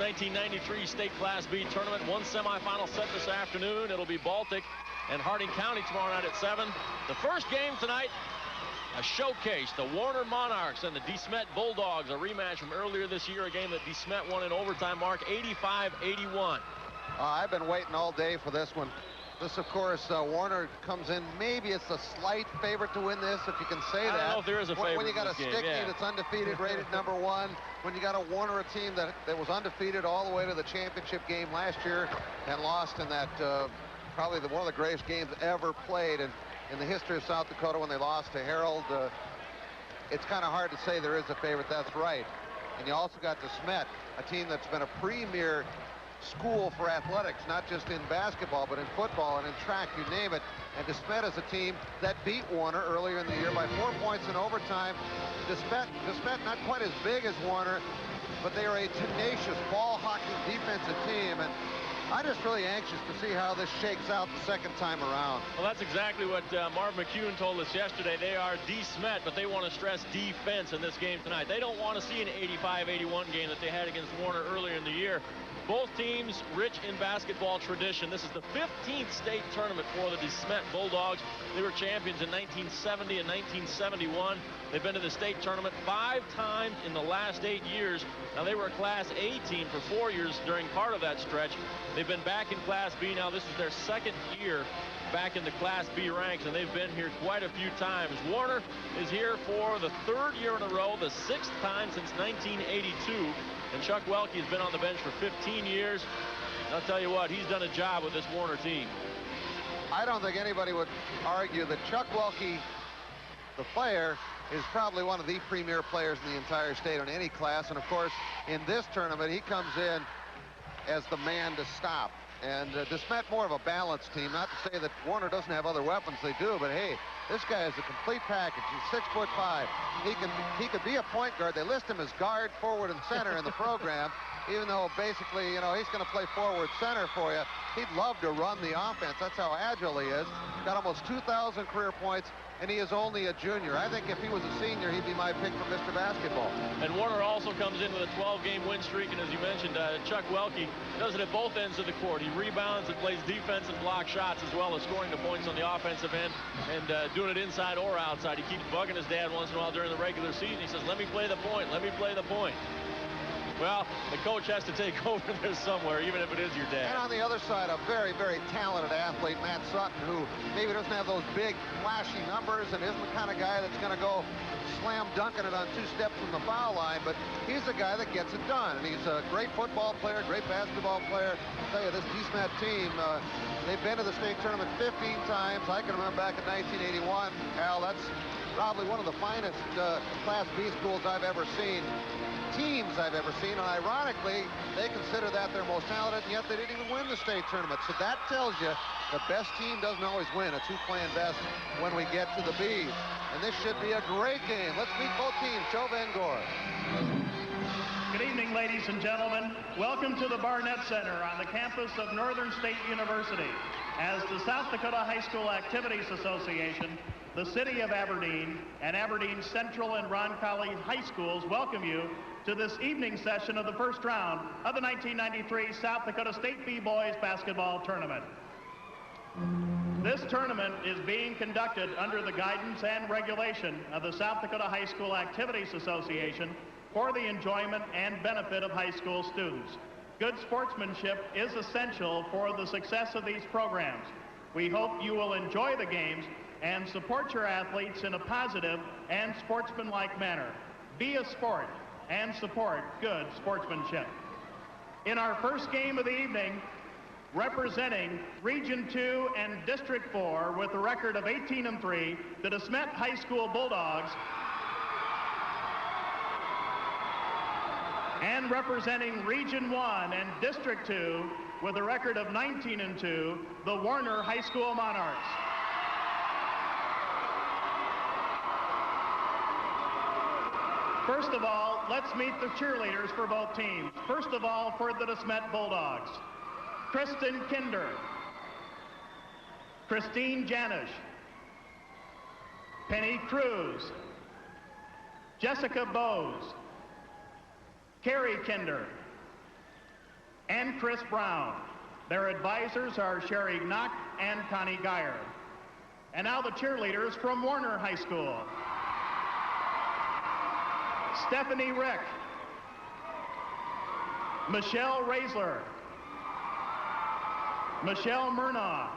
1993 State Class B tournament. One semifinal set this afternoon. It'll be Baltic and Harding County tomorrow night at 7. The first game tonight, a showcase. The Warner Monarchs and the Desmet Bulldogs, a rematch from earlier this year, a game that Desmet won in overtime, Mark, 85-81. I've been waiting all day for this one. This, of course, Warner comes in. Maybe it's a slight favorite to win this, if you can say that. I don't know if there is a favorite when you got a stick team that's undefeated, rated #1, when you got a Warner team that was undefeated all the way to the championship game last year and lost in that probably one of the greatest games ever played in the history of South Dakota when they lost to Herald. It's kind of hard to say there is a favorite. That's right. And you also got Desmet, a team that's been a premier school for athletics, not just in basketball, but in football and in track, you name it. And Desmet is a team that beat Warner earlier in the year by 4 points in overtime. Desmet not quite as big as Warner, but they are a tenacious ball-hawking defensive team. And I'm just really anxious to see how this shakes out the second time around. Well, that's exactly what Marv McCune told us yesterday. They are Desmet, but they want to stress defense in this game tonight. They don't want to see an 85-81 game that they had against Warner earlier in the year. Both teams rich in basketball tradition. This is the 15th state tournament for the Desmet Bulldogs. They were champions in 1970 and 1971. They've been to the state tournament 5 times in the last 8 years. Now, they were a Class A team for 4 years during part of that stretch. They've been back in Class B now. This is their second year back in the Class B ranks, and they've been here quite a few times. Warner is here for the 3rd year in a row, the 6th time since 1982. And Chuck Welke has been on the bench for 15 years. And I'll tell you what, he's done a job with this Warner team. I don't think anybody would argue that Chuck Welke, the player, is probably one of the premier players in the entire state on any class. And, of course, in this tournament, he comes in as the man to stop. And Desmet more of a balanced team. Not to say that Warner doesn't have other weapons. They do, but hey, this guy is a complete package. He's 6'5". He could be a point guard. They list him as guard, forward, and center in the program, even though basically, you know, he's going to play forward center for you. He'd love to run the offense. That's how agile he is. Got almost 2,000 career points, and he is only a junior. I think if he was a senior, he'd be my pick for Mr. Basketball. And Warner also comes in with a 12-game win streak, and as you mentioned, Chuck Welke does it at both ends of the court. He rebounds and plays defense and block shots, as well as scoring the points on the offensive end and doing it inside or outside. He keeps bugging his dad once in a while during the regular season. He says, let me play the point, let me play the point. Well, the coach has to take over there somewhere, even if it is your dad. And on the other side, a very, very talented athlete, Matt Sutton, who maybe doesn't have those big, flashy numbers and isn't the kind of guy that's going to go slam dunking it on 2 steps from the foul line, but he's a guy that gets it done. And he's a great football player, great basketball player. I'll tell you, this Desmet team, they've been to the state tournament 15 times. I can remember back in 1981. Al, that's probably one of the finest Class B schools I've ever seen. Teams I've ever seen, and ironically, they consider that their most talented, and yet they didn't even win the state tournament. So that tells you the best team doesn't always win. It's who's playing best when we get to the B's. And this should be a great game. Let's meet both teams. Joe Van Gore. Good evening, ladies and gentlemen. Welcome to the Barnett Center on the campus of Northern State University. As the South Dakota High School Activities Association, the City of Aberdeen, and Aberdeen Central and Roncalli High Schools welcome you to this evening session of the first round of the 1993 South Dakota State B-Boys Basketball Tournament. This tournament is being conducted under the guidance and regulation of the South Dakota High School Activities Association for the enjoyment and benefit of high school students. Good sportsmanship is essential for the success of these programs. We hope you will enjoy the games and support your athletes in a positive and sportsmanlike manner. Be a sport and support good sportsmanship. In our first game of the evening, representing Region 2 and District 4 with a record of 18-3, the Desmet High School Bulldogs, and representing Region 1 and District 2 with a record of 19-2, the Warner High School Monarchs. First of all, let's meet the cheerleaders for both teams. First of all, for the Desmet Bulldogs, Kristen Kinder, Christine Janish, Penny Cruz, Jessica Bowes, Carrie Kinder, and Chris Brown. Their advisors are Sherry Knock and Connie Geyer. And now the cheerleaders from Warner High School. Stephanie Rick, Michelle Raisler, Michelle Murnaugh,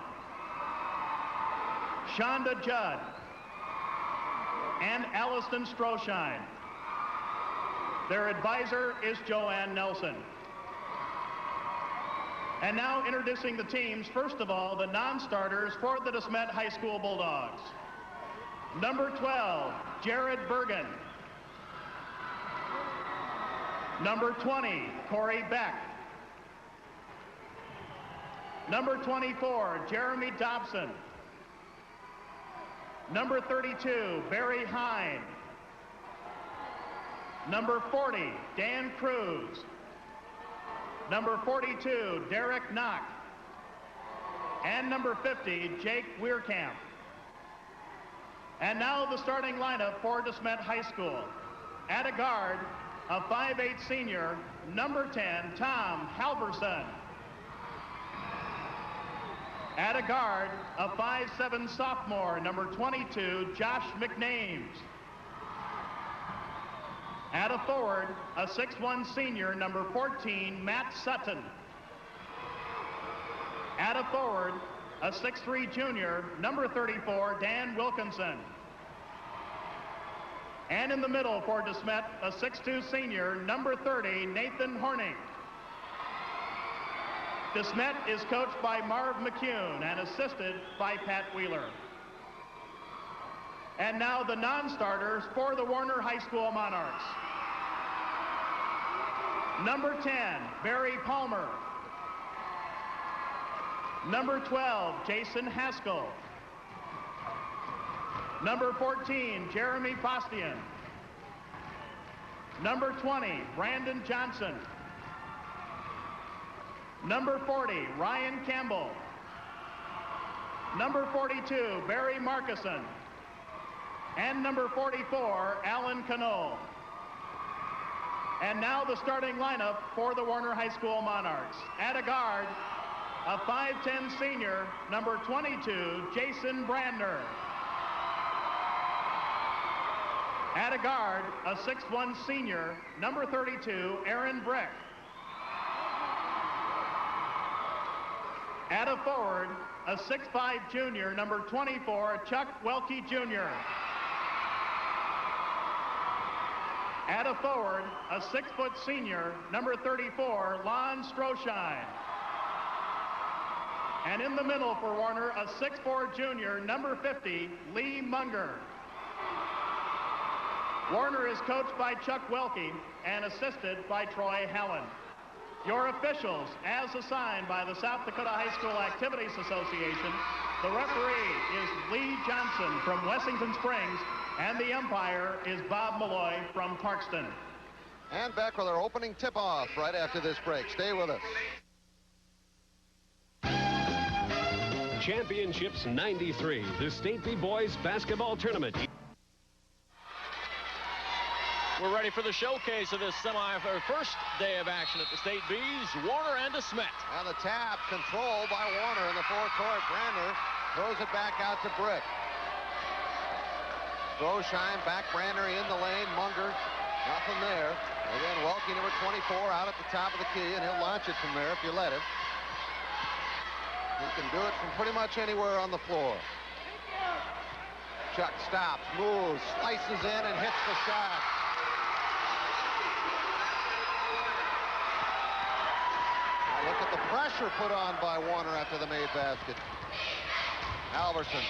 Shonda Judd, and Alliston Stroshine. Their advisor is Joanne Nelson. And now introducing the teams, first of all, the non-starters for the Desmet High School Bulldogs. Number 12, Jared Bergen. Number 20, Corey Beck. Number 24, Jeremy Dobson. Number 32, Barry Hine. Number 40, Dan Cruz. Number 42, Derek Knock. And number 50, Jake Weirkamp. And now the starting lineup for Desmet High School. At a guard, a 5'8" senior, number 10, Tom Halverson. At a guard, a 5'7" sophomore, number 22, Josh McNames. At a forward, a 6'1" senior, number 14, Matt Sutton. At a forward, a 6'3" junior, number 34, Dan Wilkinson. And in the middle for Desmet, a 6'2" senior, number 30, Nathan Horning. Desmet is coached by Marv McCune and assisted by Pat Wheeler. And now the non-starters for the Warner High School Monarchs. Number 10, Barry Palmer. Number 12, Jason Haskell. Number 14, Jeremy Fostian. Number 20, Brandon Johnson. Number 40, Ryan Campbell. Number 42, Barry Markison. And number 44, Alan Cano. And now the starting lineup for the Warner High School Monarchs. At a guard, a 5'10" senior, number 22, Jason Brandner. At a guard, a 6'1" senior, number 32, Aaron Breck. At a forward, a 6'5" junior, number 24, Chuck Welke Jr. At a forward, a 6-foot senior, number 34, Lon Stroshine. And in the middle for Warner, a 6'4" junior, number 50, Lee Munger. Warner is coached by Chuck Welke and assisted by Troy Helen. Your officials, as assigned by the South Dakota High School Activities Association, the referee is Lee Johnson from Wessington Springs, and the umpire is Bob Malloy from Parkston. And back with our opening tip-off right after this break. Stay with us. Championships 93, the State B Boys Basketball Tournament. We're ready for the showcase of this first day of action at the State B's, Warner and Desmet. And the tap controlled by Warner in the forecourt. Brander throws it back out to Brick. Stroshine, back Brander in the lane. Munger, nothing there. Again, Welke, number 24, out at the top of the key, and he'll launch it from there if you let him. He can do it from pretty much anywhere on the floor. Chuck stops, moves, slices in, and hits the shot. Now look at the pressure put on by Warner after the made basket. Halverson.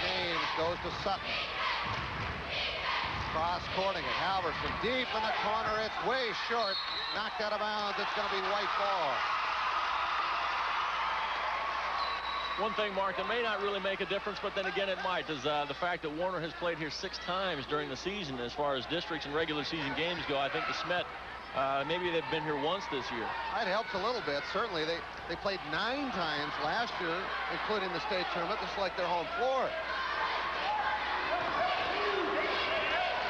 James goes to Sutton. Cross-courting it. Halverson deep in the corner. It's way short. Knocked out of bounds. It's going to be white ball. One thing, Mark, that may not really make a difference, but then again it might, is the fact that Warner has played here 6 times during the season as far as districts and regular season games go. I think Desmet, maybe they've been here once this year. That helps a little bit. Certainly, they played 9 times last year, including the state tournament. This is like their home floor.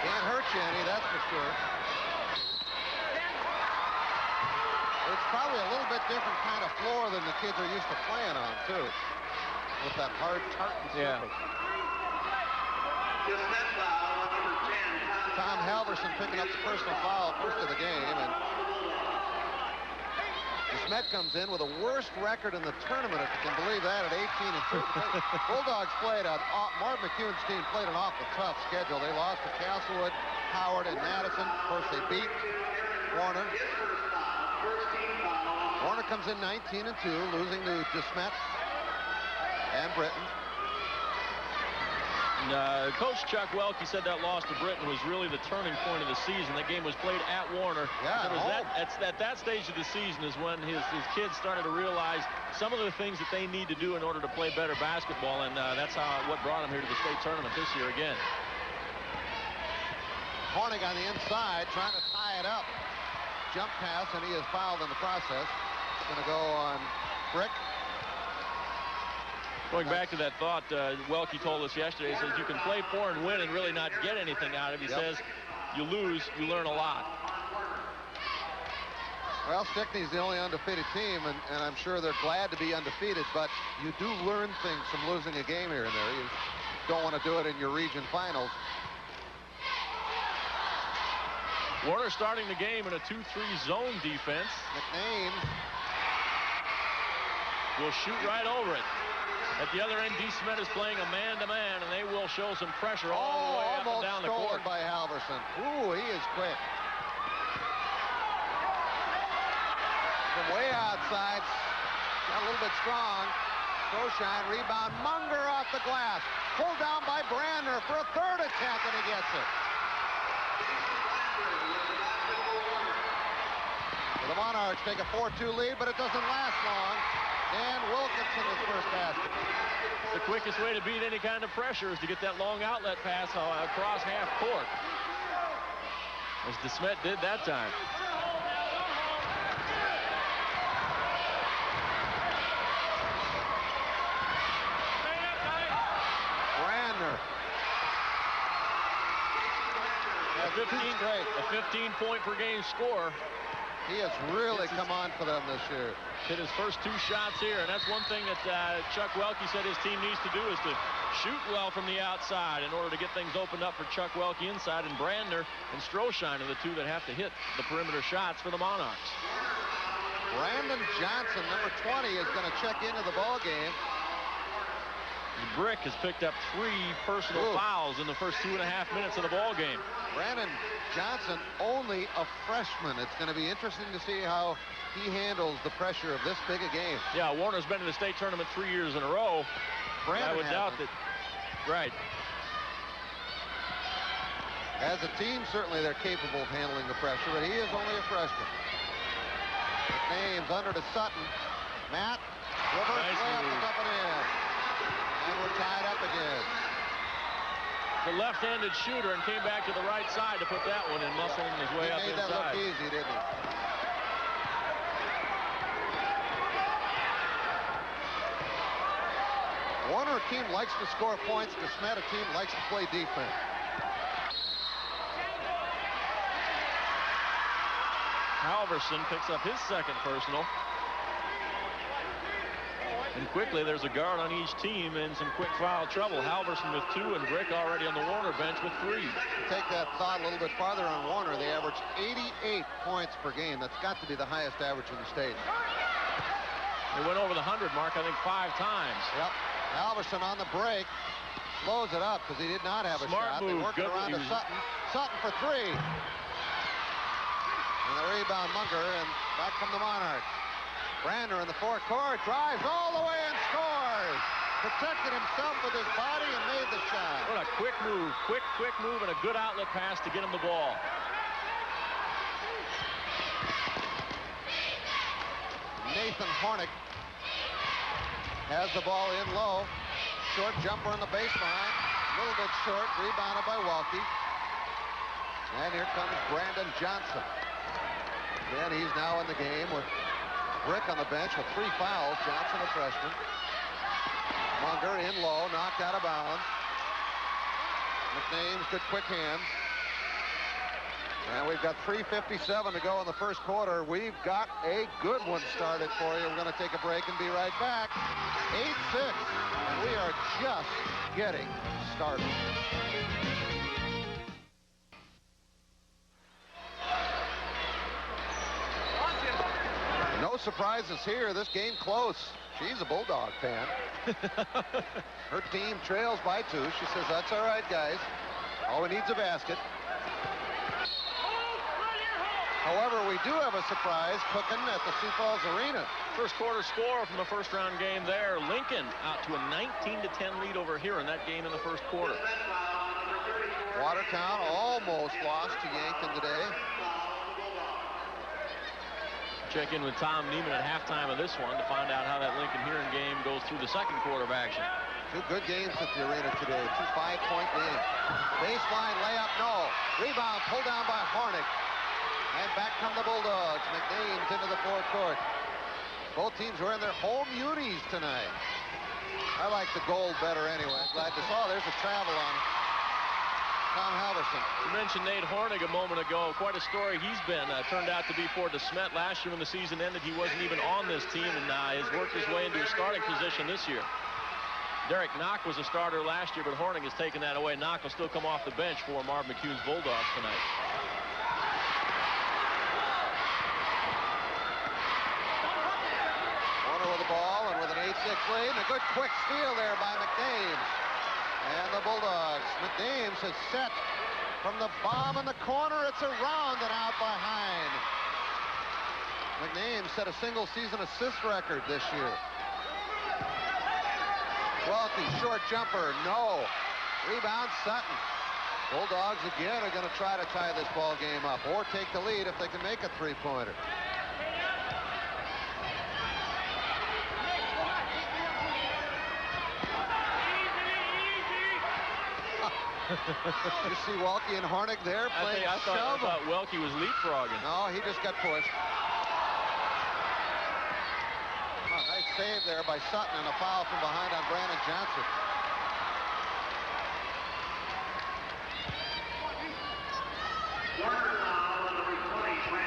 Can't hurt you any, that's for sure. It's probably a little bit different kind of floor than the kids are used to playing on, too. With that hard tartan surface. Tom Halverson picking up the personal foul first of the game, and Desmet comes in with a worst record in the tournament, if you can believe that, at 18-2. Bulldogs played Marv McEwen's team played an awful tough schedule. They lost to Castlewood, Howard, and Madison. Of course, they beat Warner. Warner comes in 19-2, losing to Desmet and Britain. Coach Chuck Welke said that loss to Britain was really the turning point of the season. That game was played at Warner. Yeah, at that stage of the season is when his kids started to realize some of the things that they need to do in order to play better basketball, and that's what brought them here to the state tournament this year again. Hornig on the inside, trying to tie it up. Jump pass, and he is fouled in the process. It's going to go on Brick. Going back to that thought, Welke told us yesterday, he says you can play poor and win and really not get anything out of it. He says you lose, you learn a lot. Well, Stickney's the only undefeated team, and I'm sure they're glad to be undefeated, but you do learn things from losing a game here and there. You don't want to do it in your region finals. Warner starting the game in a 2-3 zone defense. McNames will shoot right over it. At the other end, Desmet is playing a man-to-man, and they will show some pressure all the way up and down the court. Almost stolen by Halverson. Ooh, he is quick. From way outside, got a little bit strong. Stroshine, rebound, Munger off the glass. Pulled down by Brandner for a third attempt, and he gets it. The Monarchs take a 4-2 lead, but it doesn't last long. And Wilkinson is first basket. The quickest way to beat any kind of pressure is to get that long outlet pass across half court, as Desmet did that time. Brandner. A 15-point per game score. He has really come on for them this year. Hit his first 2 shots here, and that's one thing that Chuck Welke said his team needs to do is to shoot well from the outside in order to get things opened up for Chuck Welke inside, and Brandner and Stroshine are the two that have to hit the perimeter shots for the Monarchs. Brandon Johnson, number 20, is going to check into the ball game. Brick has picked up 3 personal fouls in the first 2.5 minutes of the ball game. Brandon Johnson, only a freshman. It's going to be interesting to see how he handles the pressure of this big a game. Yeah, Warner's been in the state tournament 3 years in a row. Brandon I would doubt that. Right. As a team, certainly they're capable of handling the pressure, but he is only a freshman. McNames under to Sutton. Matt, reverse layup is up and in. And we're tied up again. The left-handed shooter, and came back to the right side to put that one in, muscling his way up inside. He made that look easy, didn't he? Warner team likes to score points. Desmet team likes to play defense. Halverson picks up his second personal. And quickly, there's a guard on each team in some quick foul trouble. Halverson with 2, and Brick already on the Warner bench with 3. Take that thought a little bit farther on Warner. They average 88 points per game. That's got to be the highest average in the state. They went over the 100 mark, I think, 5 times. Yep. Halverson on the break. Slows it up because he did not have a Smart shot. Move. They worked around to Sutton. Sutton for 3. And the rebound, Munger, and back come the Monarchs. Brandner in the forecourt, drives all the way and scores. Protected himself with his body and made the shot. What a quick move, quick move, and a good outlet pass to get him the ball. Nathan Hornick has the ball in low. Short jumper on the baseline. A little bit short, rebounded by Welke. And here comes Brandon Johnson. Again, he's now in the game with Brick on the bench with 3 fouls. Johnson, a freshman. Munger in low, knocked out of bounds. McNames, good quick hands. And we've got 3:57 to go in the first quarter. We've got a good one started for you. We're going to take a break and be right back. 8-6, and we are just getting started. No surprises here. This game close. She's a Bulldog fan. Her team trails by 2. She says, that's all right, guys. All we need's a basket. However, we do have a surprise cooking at the Sioux Falls Arena. First quarter score from the first round game there. Lincoln out to a 19-10 lead over here in that game in the first quarter. Watertown almost lost to Yankton today. Check in with Tom Neiman at halftime of this one to find out how that Lincoln-Huron game goes through the second quarter of action. 2 good games at the arena today. 2 5-point games. Baseline layup, no. Rebound pulled down by Hornick. And back come the Bulldogs. McNames into the forecourt. Both teams were in their home unis tonight. I like the gold better anyway. Glad to saw there's a travel on Tom Halverson. You mentioned Nate Hornig a moment ago. Quite a story he's been. Turned out to be for Desmet last year when the season ended. He wasn't even on this team, and has worked his way into a starting position this year. Derek Knock was a starter last year, but Hornig has taken that away. Knock will still come off the bench for Marv McCune's Bulldogs tonight. With the ball and with an 8-6 lead, and a good quick steal there by McNames. And the Bulldogs. McNames has set from the bomb in the corner. It's around and out by Hine. McNames set a single season assist record this year. Welke, short jumper, no. Rebound Sutton. Bulldogs again are going to try to tie this ball game up or take the lead if they can make a 3-pointer. You see Welke and Hornick there playing I thought Welke was leapfrogging. No, he just got pushed. Oh, nice save there by Sutton, and a foul from behind on Brandon Johnson.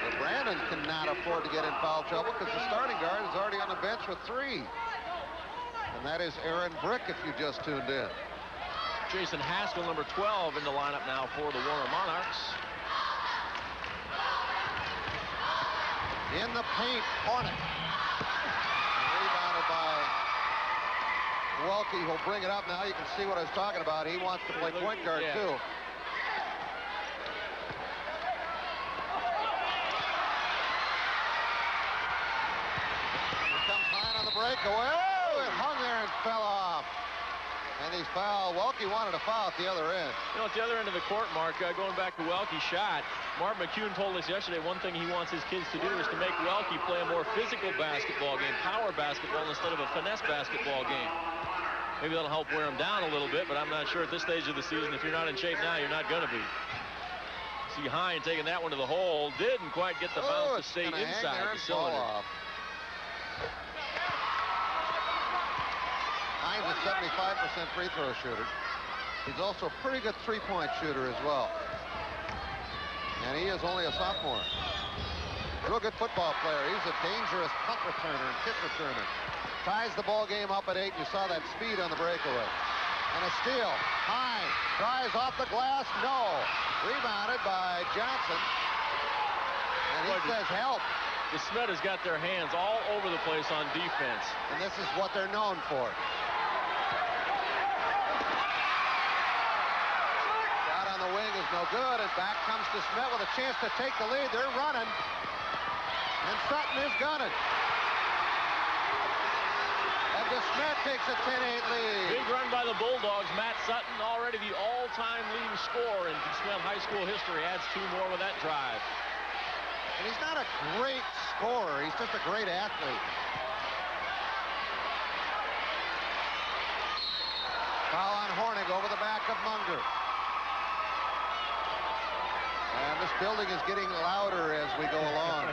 So Brandon cannot afford to get in foul trouble because the starting guard is already on the bench with 3. And that is Aaron Brick, if you just tuned in. Jason Haskell, number 12, in the lineup now for the Warner Monarchs. In the paint, Hornick. Rebounded by Welke, who'll bring it up now. You can see what I was talking about. He wants to play point guard, too. Here comes Hine on the breakaway. Oh, it hung there and fell off. And he's fouled. Welke wanted a foul at the other end. You know, at the other end of the court, Mark, going back to Welke's shot, Marv McCune told us yesterday one thing he wants his kids to do is to make Welke play a more physical basketball game, power basketball instead of a finesse basketball game. Maybe that'll help wear him down a little bit, but I'm not sure at this stage of the season, if you're not in shape now, you're not going to be. See Hine taking that one to the hole. Didn't quite get the bounce to stay inside the cylinder. Hine's a 75% free throw shooter. He's also a pretty good 3-point shooter as well. And he is only a sophomore. Real good football player. He's a dangerous punt returner and kick returner. Ties the ball game up at 8. You saw that speed on the breakaway. And a steal. Hine tries off the glass. No. Rebounded by Johnson. And he says help. Desmet has got their hands all over the place on defense. And this is what they're known for. Shot on the wing is no good, and back comes Desmet with a chance to take the lead. They're running. And Sutton is gunning. And Desmet takes a 10-8 lead. Big run by the Bulldogs. Matt Sutton, already the all-time leading scorer in Desmet High School history, adds 2 more with that drive. And he's not a great scorer. He's just a great athlete. Foul on Hornig over the back of Munger. And this building is getting louder as we go along.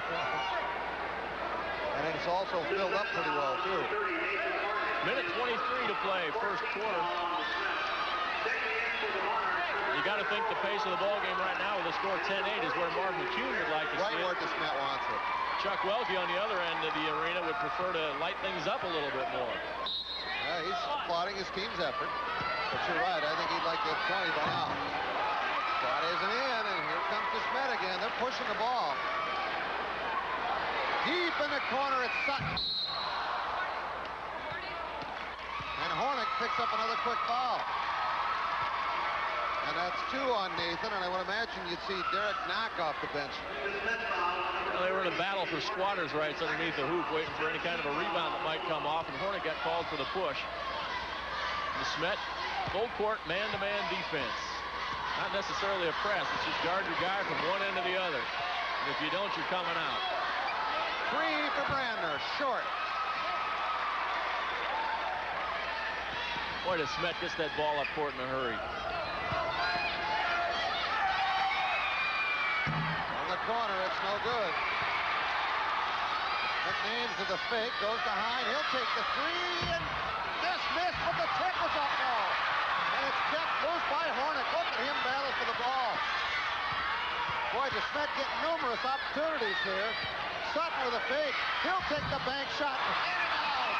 And it's also filled up pretty well, too. Minute 23 to play, first quarter. You got to think the pace of the ball game right now with a score 10-8 is where Marv McCune would like to see Right it. where Desmet wants it. Chuck Welke on the other end of the arena would prefer to light things up a little bit more. Yeah, he's applauding his team's effort. But you're right, I think he'd like to have 20 by now. Shot isn't in, and here comes Desmet again. They're pushing the ball. Deep in the corner, it's Sutton. And Hornick picks up another quick foul. And that's 2 on Nathan, and I would imagine you'd see Derek Knock off the bench. Well, they were in a battle for squatters' rights underneath the hoop, waiting for any kind of a rebound that might come off, and Hornick got called for the push. Desmet, full court, man-to-man defense. Not necessarily a press, it's just guard your guy from one end to the other. And if you don't, you're coming out. 3 for Brandner, short. Boy, Desmet gets that ball up court in a hurry. On the corner, it's no good. McNames to the fake, goes to Hine. He'll take the 3 and just missed, but the tip was up ball. And it's kept loose by Hornick. Look at him battle for the ball. Boy, Desmet getting numerous opportunities here. Sutton with a fake. He'll take the bank shot. And out.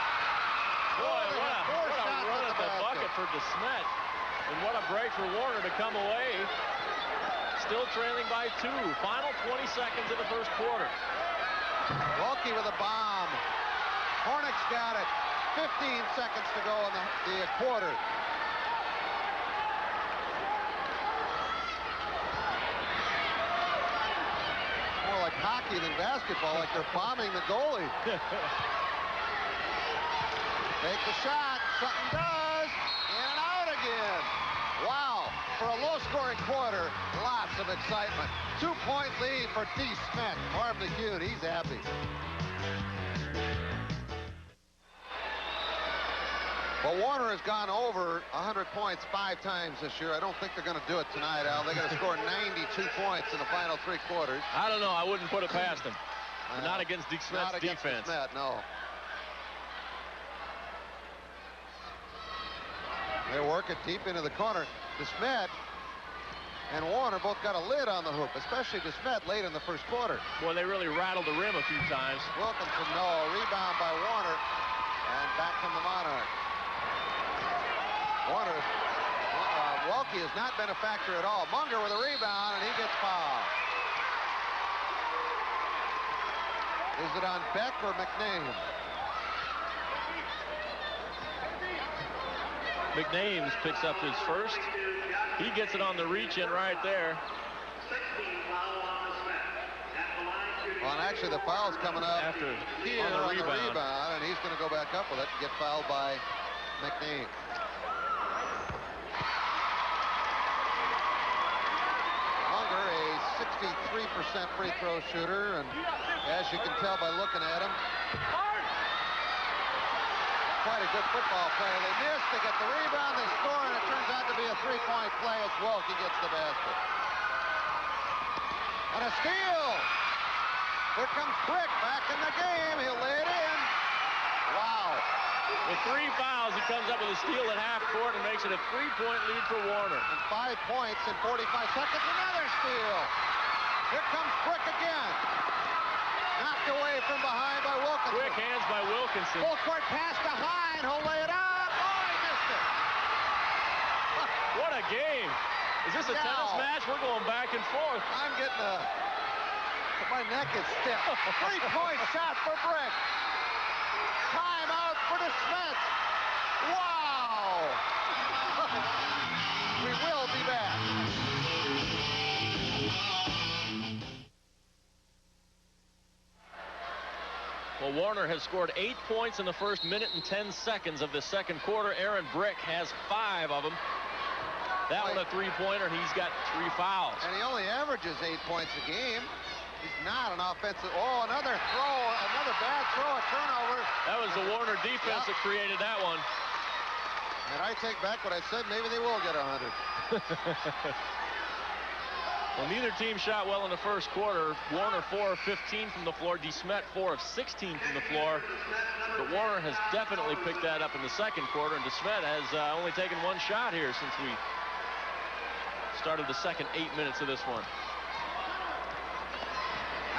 Boy, what a run at the bucket for Desmet. And what a break for Warner to come away. Still trailing by 2. Final 20 seconds of the first quarter. Welke with a bomb. Hornick's got it. 15 seconds to go in the quarter. More like hockey than basketball, like they're bombing the goalie. Take the shot. Sutton does. In and out again. Wow. For a low-scoring quarter, lots of excitement. 2-point lead for Desmet. Marv McCune, he's happy. Well, Warner has gone over 100 points 5 times this year. I don't think they're going to do it tonight, Al. They're going to score 92 points in the final 3 quarters. I don't know. I wouldn't put it past them. Not against Desmet's not against defense. Desmet, no. They work it deep into the corner. Desmet and Warner both got a lid on the hoop, especially Desmet late in the first quarter. Boy, they really rattled the rim a few times. Wilkinson, no. Rebound by Warner. And back from the Monarch. Warner, Welke has not been a factor at all. Munger with a rebound, and he gets fouled. Is it on Beck or McNames? McNames picks up his first. He gets it on the reach-in right there. Well, and actually the foul's coming up After here on the rebound, and he's going to go back up with it and get fouled by McNames. Munger, a 63% free throw shooter, and as you can tell by looking at him, quite a good football player. They missed, they get the rebound, they score, and it turns out to be a 3-point play as Welke gets the basket. And a steal! Here comes Brick back in the game. He'll lay it in. Wow. With 3 fouls, he comes up with a steal at half court and makes it a 3-point lead for Warner. And 5 points in 45 seconds. Another steal. Here comes Brick again. Knocked away from behind by Wilkinson. Quick hands by Wilkinson. Full court pass to Hine. He'll lay it up. Oh, he missed it. What a game. Is this a tennis match? We're going back and forth. I'm getting a... My neck is stiff. 3-point shot for Brick. Timeout for Desmet. Wow. We will be back. Well, Warner has scored 8 points in the first minute and 10 seconds of the second quarter. Aaron Brick has 5 of them. That one a 3-pointer. He's got 3 fouls. And he only averages 8 points a game. He's not an offensive. Oh, another throw, another bad throw, a turnover. That was the Warner defense that created that one. And I take back what I said. Maybe they will get 100. Well, neither team shot well in the first quarter. Warner 4 of 15 from the floor. Desmet 4 of 16 from the floor. But Warner has definitely picked that up in the second quarter, and Desmet has only taken 1 shot here since we started the second 8 minutes of this one.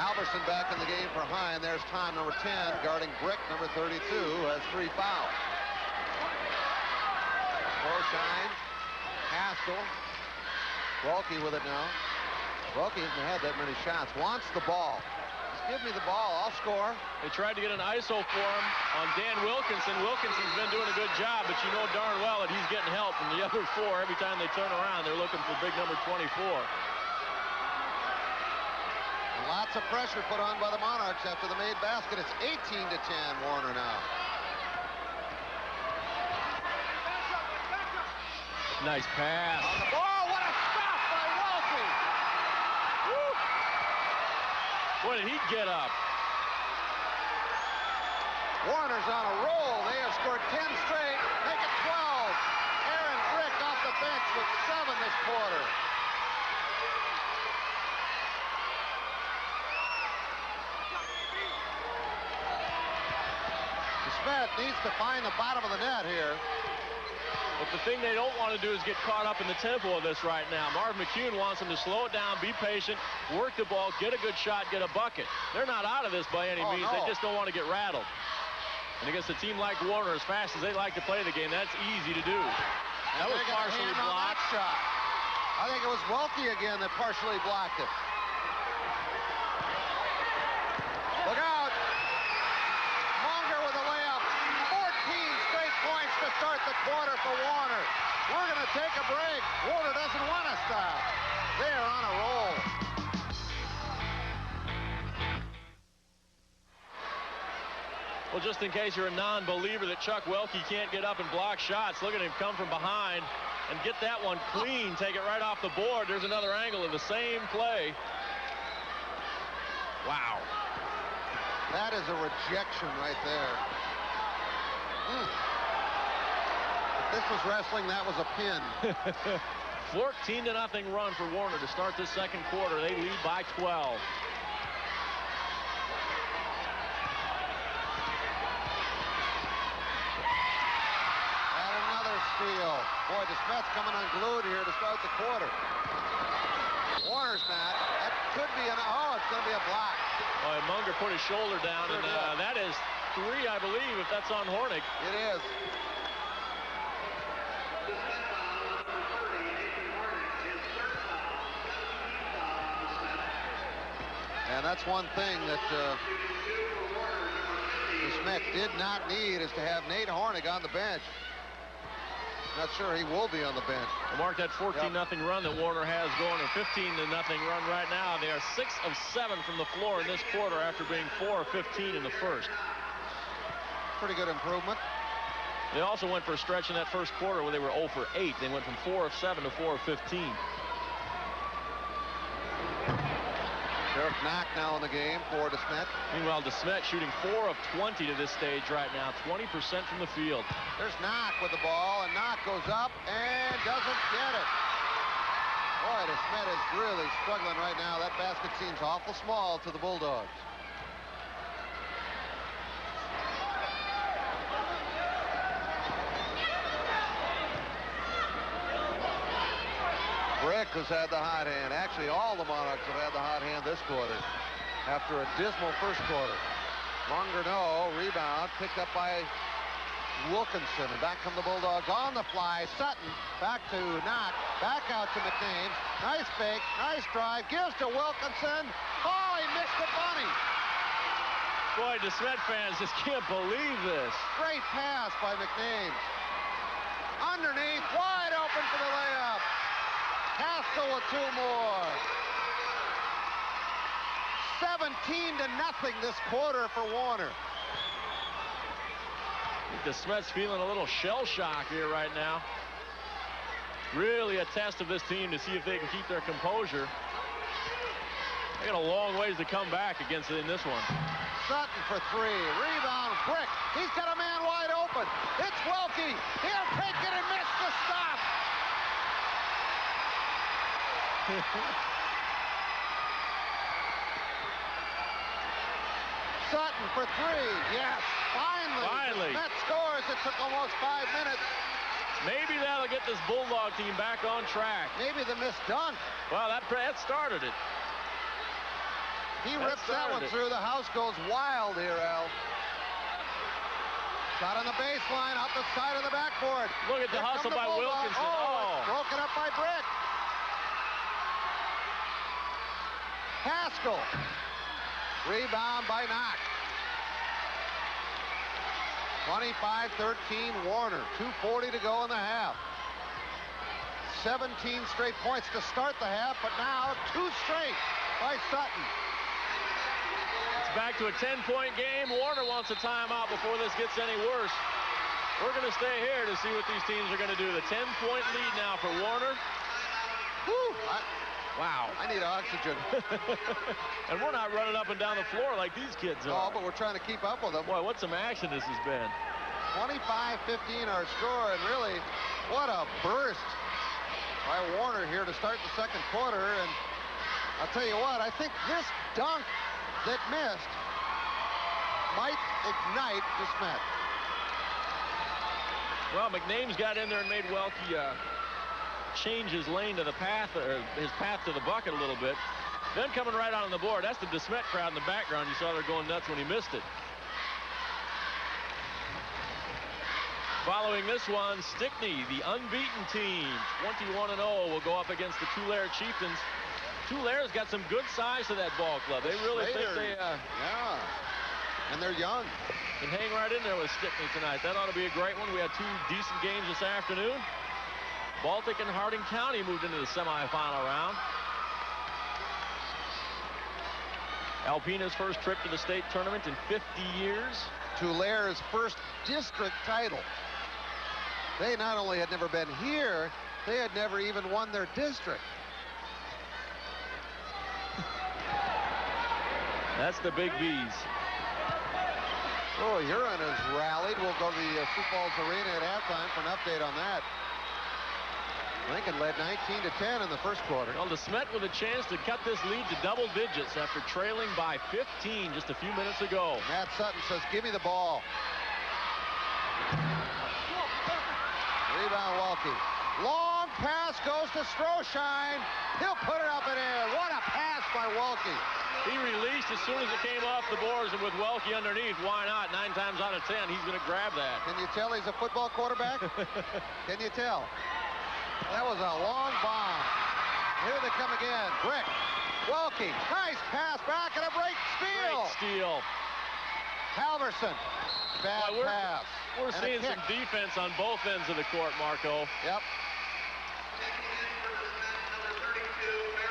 Alverson back in the game for Hine. There's Tom, number 10, guarding Brick, number 32, who has 3 fouls. Shine, Haskell, Wilkie with it now. Wilkie hasn't had that many shots. Wants the ball. Just give me the ball. I'll score. They tried to get an ISO for him on Dan Wilkinson. Wilkinson's been doing a good job, but you know darn well that he's getting help from the other 4 every time they turn around. They're looking for big number 24. And lots of pressure put on by the Monarchs after the made basket. It's 18-10, Warner now. Nice pass. On the ball, what a stop by Wilkie! Woo! Boy, did he get up. Warner's on a roll. They have scored 10 straight, make it 12. Aaron Brick off the bench with 7 this quarter. Desmet needs to find the bottom of the net here. But the thing they don't want to do is get caught up in the tempo of this right now. Marv McCune wants them to slow it down, be patient, work the ball, get a good shot, get a bucket. They're not out of this by any means. No. They just don't want to get rattled. And against a team like Warner, as fast as they like to play the game, that's easy to do. That was partially blocked. That shot. I think it was Wilkie again that partially blocked it. Look out. Munger with a layup. 14 straight points to start the quarter for Warner. We're going to take a break. Warner doesn't want to stop. They're on a roll. Well, just in case you're a non-believer that Chuck Welke can't get up and block shots, look at him come from behind and get that one clean, take it right off the board. There's another angle of the same play. Wow. That is a rejection right there. If this was wrestling, that was a pin. 14-0 run for Warner to start this second quarter. They lead by 12. Steal. Boy, Desmet's coming unglued here to start the quarter. Warner's not. That could be an, oh, it's going to be a block. Boy, Munger put his shoulder down, and that is 3, I believe, if that's on Hornig. It is. And that's one thing that Desmet did not need, is to have Nate Hornig on the bench. Not sure he will be on the bench. Well, Mark, that 14-0 run that Warner has going, a 15-0 run right now. They are 6 of 7 from the floor in this quarter after being 4 of 15 in the first. Pretty good improvement. They also went for a stretch in that first quarter where they were 0 for 8. They went from 4 of 7 to 4 of 15. Derek Knock now in the game for Desmet. Meanwhile, Desmet shooting 4 of 20 to this stage right now, 20% from the field. There's Knock with the ball, and Knock goes up and doesn't get it. Boy, Desmet is really struggling right now. That basket seems awful small to the Bulldogs. Brick has had the hot hand. Actually, all the Monarchs have had the hot hand this quarter after a dismal first quarter. Munger, no. Rebound picked up by Wilkinson. And back come the Bulldogs on the fly. Sutton back to Knock. Back out to McNames. Nice fake. Nice drive. Gives to Wilkinson. Oh, he missed the bunny. Boy, Desmet fans just can't believe this. Great pass by McNames. Underneath. Wide open for the layup. Haskell with 2 more. 17-0 this quarter for Warner. I think Desmet's feeling a little shell shock here right now. Really a test of this team to see if they can keep their composure. They got a long ways to come back against it in this one. Sutton for 3. Rebound, Brick. He's got a man wide open. It's Welke. He'll take it and miss the stop. Sutton for 3. Yes, finally. Desmet scores. It took almost 5 minutes. Maybe that'll get this Bulldog team back on track. Maybe the missed dunk. Well, that started it. He rips that one through. The house goes wild here, Al. Shot on the baseline, up the side of the backboard. Look at the hustle by Wilkinson. Oh. Broken up by Beck. Haskell. Rebound by Knox. 25-13 Warner. 2:40 to go in the half. 17 straight points to start the half, but now 2 straight by Sutton. It's back to a 10-point game. Warner wants a timeout before this gets any worse. We're going to stay here to see what these teams are going to do. The 10-point lead now for Warner. Whew. Wow. I need oxygen. And we're not running up and down the floor like these kids are. Oh, but we're trying to keep up with them. Boy, what some action this has been. 25-15 our score, and really, what a burst by Warner here to start the second quarter. And I'll tell you what, I think this dunk that missed might ignite Desmet. Well, McName's got in there and made Welke change his lane to the path, or his path to the bucket a little bit. Then coming right on the board, that's the Desmet crowd in the background. You saw they're going nuts when he missed it. Following this one, Stickney, the unbeaten team, 21-0, will go up against the Tulare Chieftains. Tulare's got some good size to that ball club. They really think they yeah, and they're young. Can hang right in there with Stickney tonight. That ought to be a great one. We had 2 decent games this afternoon. Baltic and Harding County moved into the semifinal round. Alpena's first trip to the state tournament in 50 years. Tulare's first district title. They not only had never been here, they had never even won their district. That's the Big B's. Oh, Huron has rallied. We'll go to the Sioux Falls Arena at halftime for an update on that. Lincoln led 19-10 in the first quarter. Well, Desmet with a chance to cut this lead to double digits after trailing by 15 just a few minutes ago. Matt Sutton says, give me the ball. Rebound, Welke. Long pass goes to Stroshine. He'll put it up in air. What a pass by Welke. He released as soon as it came off the boards, and with Welke underneath, why not? 9 times out of 10, he's going to grab that. Can you tell he's a football quarterback? Can you tell? That was a long bomb. Here they come again. Brick. Welke. Nice pass back and a break steal. Great steal. Halverson. Bad pass. We're seeing some defense on both ends of the court, Marco. Yep.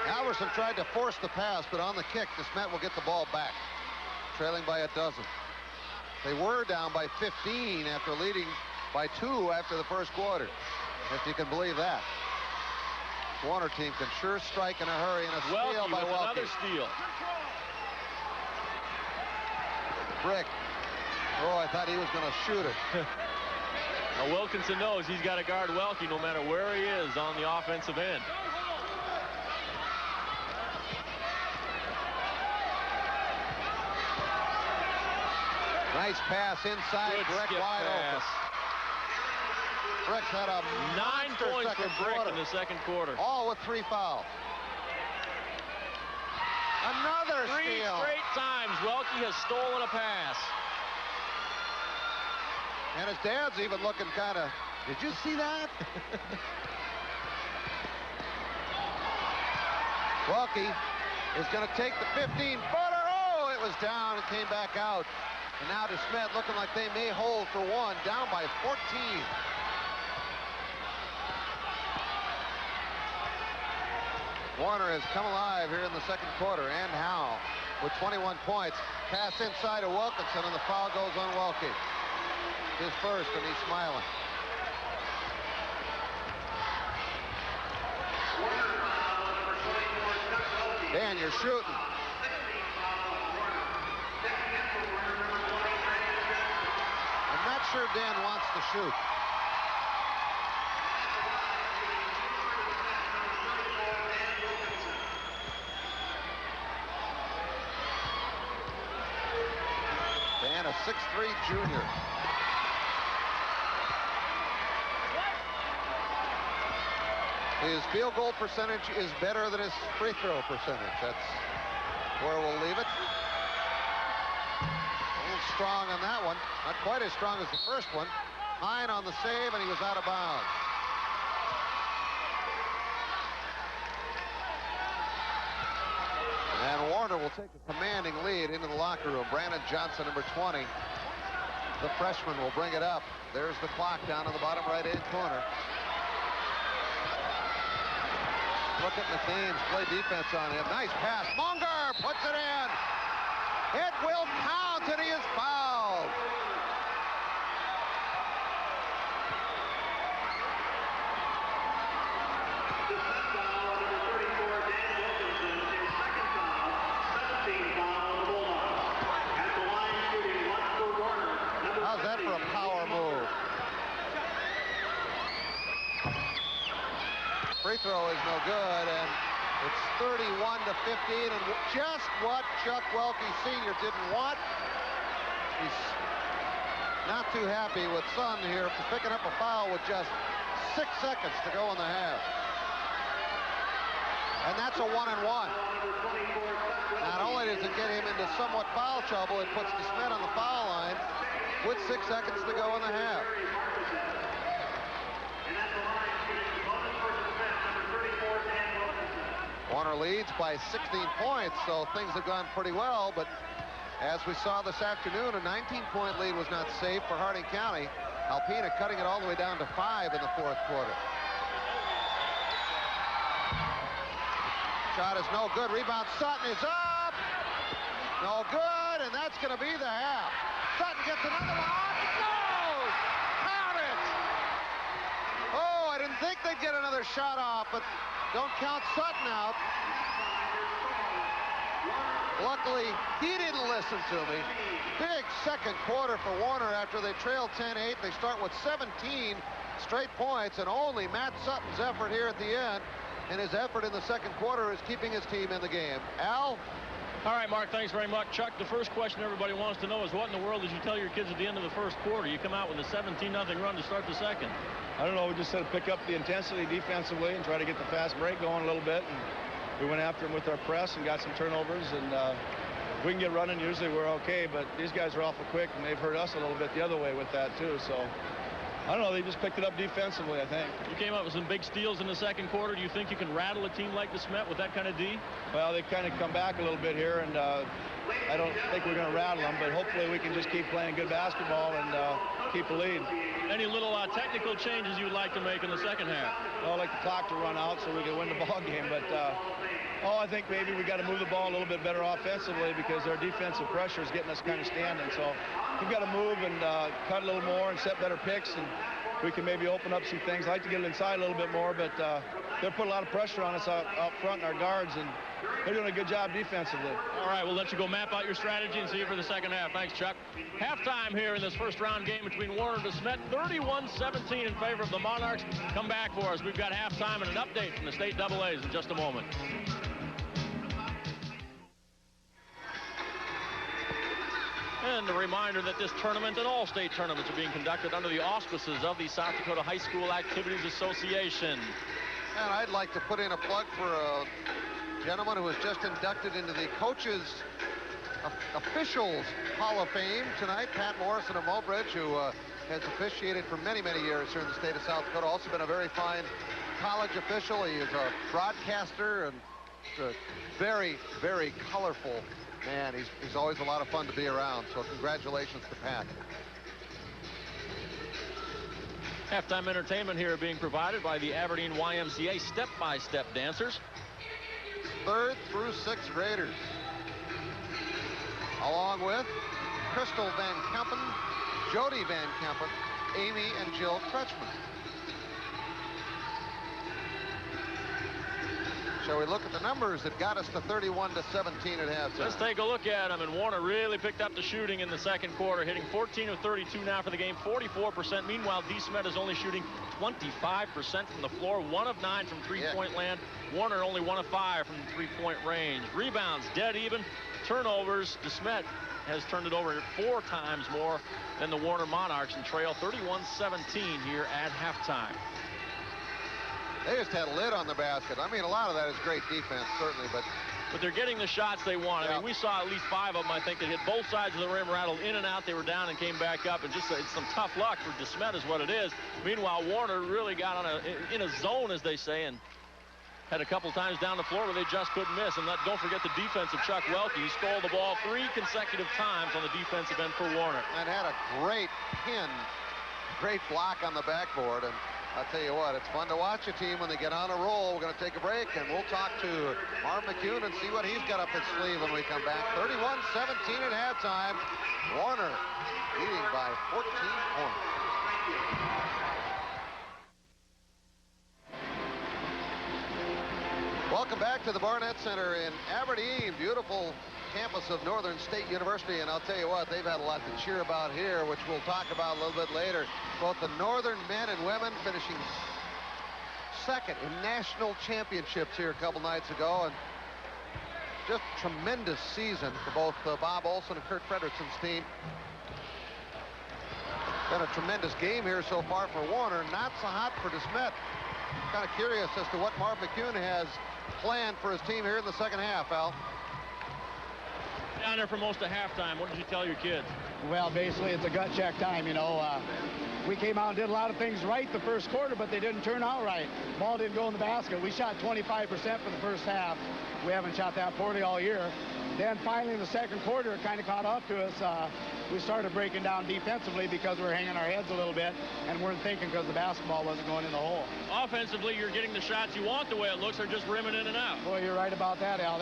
Halverson tried to force the pass, but on the kick, Desmet will get the ball back. Trailing by a dozen. They were down by 15 after leading by 2 after the first quarter. If you can believe that. Warner team can sure strike in a hurry, and a steal by Welke. Another steal. Brick. Oh, I thought he was going to shoot it. Now, Wilkinson knows he's got to guard Welke no matter where he is on the offensive end. Nice pass inside. Brick wide open. Brick's had a 9 points for Brick in the second quarter. All with 3 fouls. Another steal. 3 straight times Welke has stolen a pass. And his dad's even looking kind of, did you see that? Welke is going to take the 15-footer. Oh, it was down and came back out. And now Desmet looking like they may hold for 1, down by 14. Warner has come alive here in the second quarter, and how, with 21 points. Pass inside to Wilkinson, and the foul goes on Welke. His first, and he's smiling. Dan, you're shooting. I'm not sure Dan wants to shoot. Dan, a 6'3" junior. His field goal percentage is better than his free throw percentage. That's where we'll leave it. A little strong on that one. Not quite as strong as the first one. Hine on the save, and he was out of bounds. And Warner will take a commanding lead into the locker room. Brandon Johnson, number 20. The freshman will bring it up. There's the clock down in the bottom right-hand corner. Look at McAmes play defense on him. Nice pass. Munger puts it in. It will count, and he is fouled. How's that for a power move? Free throw is no good, and it's 31-15, and just what Chuck Welke Sr. didn't want. He's not too happy with Sun here for picking up a foul with just 6 seconds to go in the half. And that's a 1-and-1. Not only does it get him into somewhat foul trouble, it puts Desmet on the foul line with 6 seconds to go in the half. Warner leads by 16 points, so things have gone pretty well, but as we saw this afternoon, a 19-point lead was not safe for Harding County. Alpena cutting it all the way down to 5 in the fourth quarter. Shot is no good. Rebound, Sutton is up. No good, and that's going to be the half. Sutton gets another one off. It goes! Count it! Oh, I didn't think they'd get another shot off, but don't count Sutton out. Luckily, he didn't listen to me. Big second quarter for Warner after they trailed 10-8. They start with 17 straight points, and only Matt Sutton's effort here at the end, and his effort in the second quarter is keeping his team in the game. Al? All right, Mark, thanks very much. Chuck, the first question everybody wants to know is what in the world did you tell your kids at the end of the first quarter? You come out with a 17-0 run to start the second. I don't know. We just said to pick up the intensity defensively and try to get the fast break going a little bit. And we went after them with our press and got some turnovers. And if we can get running, usually we're okay. But these guys are awful quick, and they've hurt us a little bit the other way with that, too. So I don't know. They just picked it up defensively, I think. You came up with some big steals in the second quarter. Do you think you can rattle a team like Desmet with that kind of D? Well, they kind of come back a little bit here, and I don't think we're going to rattle them, but hopefully we can just keep playing good basketball and keep the lead. Any little technical changes you would like to make in the second half? Well, I'd like the clock to run out so we can win the ball game, but I think maybe we got to move the ball a little bit better offensively because our defensive pressure is getting us kind of standing. So we've got to move and cut a little more and set better picks, and we can maybe open up some things. I'd like to get it inside a little bit more, but they're putting a lot of pressure on us out front in our guards, and they're doing a good job defensively. All right, we'll let you go map out your strategy and see you for the second half. Thanks, Chuck. Halftime here in this first round game between Warner and Desmet. 31-17 in favor of the Monarchs. Come back for us. We've got halftime and an update from the state AA in just a moment. And a reminder that this tournament and all state tournaments are being conducted under the auspices of the South Dakota High School Activities Association. And I'd like to put in a plug for a gentleman who was just inducted into the Coaches Officials Hall of Fame tonight, Pat Morrison of Mobridge, who has officiated for many, many years here in the state of South Dakota. Also been a very fine college official. He is a broadcaster and a very, very colorful man. He's always a lot of fun to be around, so congratulations to Pat. Halftime entertainment here being provided by the Aberdeen YMCA step-by-step dancers. 3rd through 6th graders, along with Crystal Van Kempen, Jody Van Kempen, Amy and Jill Kretschmann. Shall we look at the numbers that got us to 31-17 at halftime? Let's take a look at them. And Warner really picked up the shooting in the second quarter, hitting 14 of 32 now for the game, 44%. Meanwhile, Desmet is only shooting 25% from the floor, 1 of 9 from three-point land. Warner only 1 of 5 from the three-point range. Rebounds dead even. Turnovers, Desmet has turned it over 4 times more than the Warner Monarchs and trail 31-17 here at halftime. They just had a lid on the basket. I mean, a lot of that is great defense, certainly, but they're getting the shots they want. I mean, we saw at least 5 of them, I think, that hit both sides of the rim, rattled in and out. They were down and came back up, and just it's some tough luck for Desmet is what it is. Meanwhile, Warner really got on in a zone, as they say, and had a couple times down the floor where they just couldn't miss. And don't forget the defense of Chuck Welke. He stole the ball 3 consecutive times on the defensive end for Warner. And had a great pin, great block on the backboard. And I'll tell you what, it's fun to watch a team when they get on a roll. We're going to take a break, and we'll talk to Marv McCune and see what he's got up his sleeve when we come back. 31-17 at halftime. Warner leading by 14 points. Welcome back to the Barnett Center in Aberdeen. Beautiful campus of Northern State University, and I'll tell you what, they've had a lot to cheer about here, which we'll talk about a little bit later. Both the Northern men and women finishing second in national championships here a couple nights ago, and just tremendous season for both Bob Olson and Kurt Frederickson's team. Been a tremendous game here so far for Warner. Not so hot for Desmet. Kind of curious as to what Marv McCune has planned for his team here in the second half, Al. Down there for most of halftime. What did you tell your kids? Well, basically, it's a gut check time, you know. We came out and did a lot of things right the first quarter, but they didn't turn out right. Ball didn't go in the basket. We shot 25% for the first half. We haven't shot that poorly all year. Then finally in the second quarter, it kind of caught up to us. We started breaking down defensively because we were hanging our heads a little bit and weren't thinking because the basketball wasn't going in the hole. Offensively, you're getting the shots you want the way it looks. They're just rimming in and out. Well, you're right about that, Al.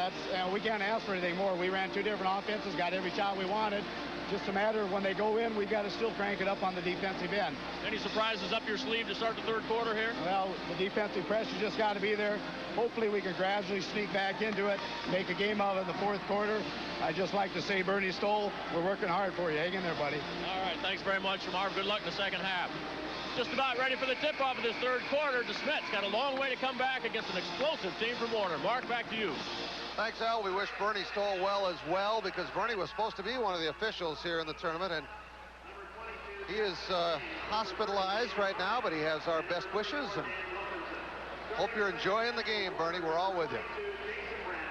We can't ask for anything more. We ran 2 different offenses, got every shot we wanted. Just a matter of when they go in, we've got to still crank it up on the defensive end. Any surprises up your sleeve to start the third quarter here? Well, the defensive pressure just got to be there. Hopefully we can gradually sneak back into it, make a game out of the fourth quarter. I'd just like to say, Bernie Stoll, we're working hard for you. Hang in there, buddy. All right, thanks very much, Marv. Good luck in the second half. Just about ready for the tip-off of this third quarter. Desmet's got a long way to come back against an explosive team from Warner. Mark, back to you. Thanks, Al. We wish Bernie Stoll well as well, because Bernie was supposed to be one of the officials here in the tournament, and he is hospitalized right now, but he has our best wishes, and hope you're enjoying the game, Bernie. We're all with you.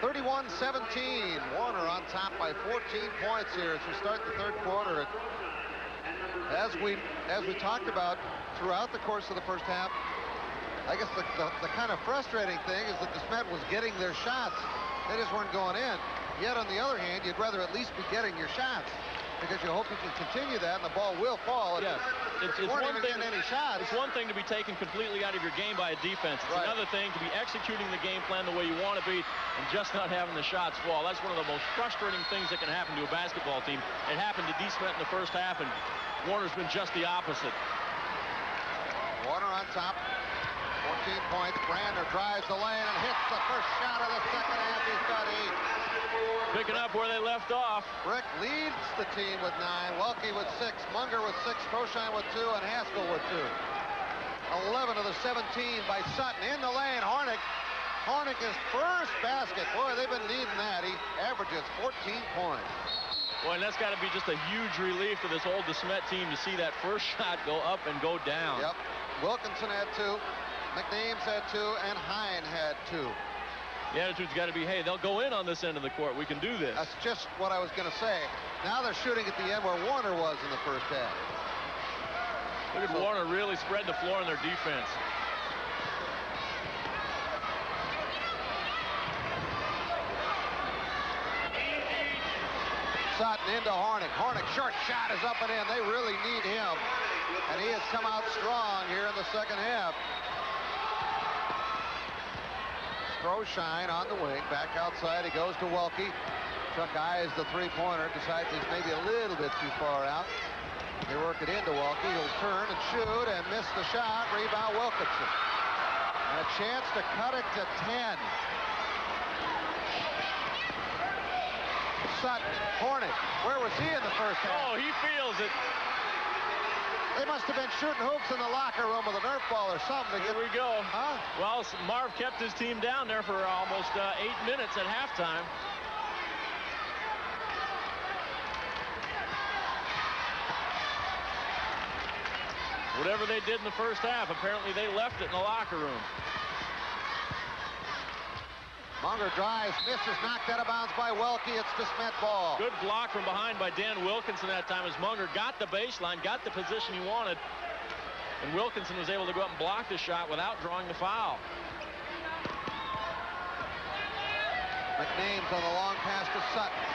31-17. Warner on top by 14 points here as we start the third quarter. As we talked about throughout the course of the first half, I guess the kind of frustrating thing is that Desmet was getting their shots. They just weren't going in. Yet, on the other hand, you'd rather at least be getting your shots, because you hope you can continue that and the ball will fall. Yes. It's one one thing, any shots. It's one thing to be taken completely out of your game by a defense. It's right. Another thing to be executing the game plan the way you want to be and just not having the shots fall. That's one of the most frustrating things that can happen to a basketball team. It happened to Desmet in the first half, and Warner's been just the opposite. Warner on top. 14 points. Brander drives the lane and hits the first shot of the second half. He's got 8. Picking up where they left off. Brick leads the team with 9. Welke with 6. Munger with 6. Crosheim with 2. And Haskell with 2. 11 of the 17 by Sutton. In the lane. Hornick his first basket. Boy, they've been needing that. He averages 14 points. Boy, and that's got to be just a huge relief for this old Desmet team to see that first shot go up and go down. Yep. Wilkinson had 2. McNames had 2, and Hine had 2. The attitude's got to be, hey, they'll go in on this end of the court. We can do this. That's just what I was going to say. Now they're shooting at the end where Warner was in the first half. Look at Warner really spread the floor in their defense. Sutton into Hornick. Hornick, short shot is up and in. They really need him. And he has come out strong here in the second half. Crosheim on the wing, back outside. He goes to Welke. Chuck eyes the three-pointer, decides he's maybe a little bit too far out. They work it into Welke. He'll turn and shoot and miss the shot. Rebound Wilkinson. And a chance to cut it to 10. Sutton, Hornick, where was he in the first half? Oh, he feels it. They must have been shooting hoops in the locker room with a Nerf ball or something. Here we go. Huh? Well, Marv kept his team down there for almost 8 minutes at halftime. Whatever they did in the first half, apparently they left it in the locker room. Munger drives, misses, knocked out of bounds by Welke. It's Desmet ball. Good block from behind by Dan Wilkinson that time as Munger got the baseline, got the position he wanted. And Wilkinson was able to go up and block the shot without drawing the foul. McNames on the long pass to Sutton.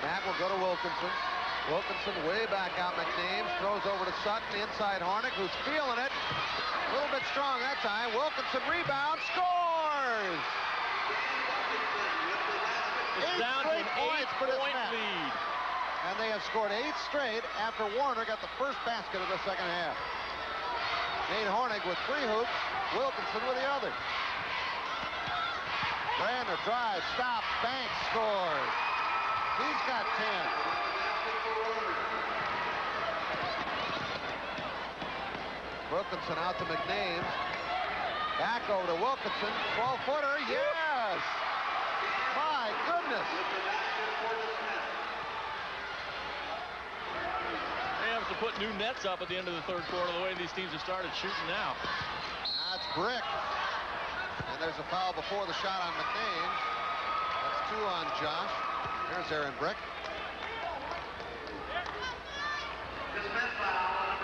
Matt will go to Wilkinson. Wilkinson way back out. McNames throws over to Sutton. Inside Hornick, who's feeling it. A little bit strong that time. Wilkinson rebounds, scores! It's down to an 8-point lead. And they have scored 8 straight after Warner got the first basket of the second half. Nate Hornick with 3 hoops. Wilkinson with the other. Brandner drives, stops, Banks scores. He's got 10. Wilkinson out to McNames. Back over to Wilkinson. 12-footer, yes! My goodness! They have to put new nets up at the end of the third quarter, the way these teams have started shooting now. That's Brick. And there's a foul before the shot on McNames. That's 2 on Josh. Here's Aaron Brick.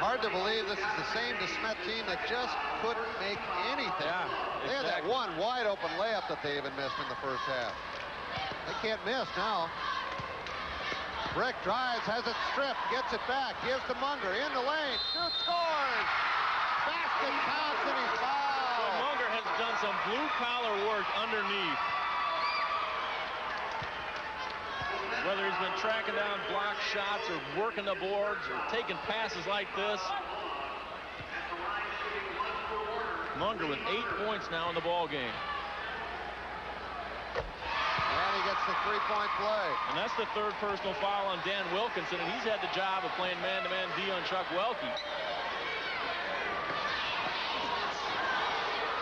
Hard to believe this is the same Desmet team that just couldn't make anything. Yeah, They had that one wide open layup that they even missed in the first half. They can't miss now. Brick drives, has it stripped, gets it back, gives to Munger, in the lane, shoots, scores! Basket counts and he's fouled! So Munger has done some blue-collar work underneath. Whether he's been tracking down block shots or working the boards or taking passes like this. Munger with 8 points now in the ball game. And he gets the three-point play. And that's the third personal foul on Dan Wilkinson, and he's had the job of playing man-to-man D on Chuck Welke.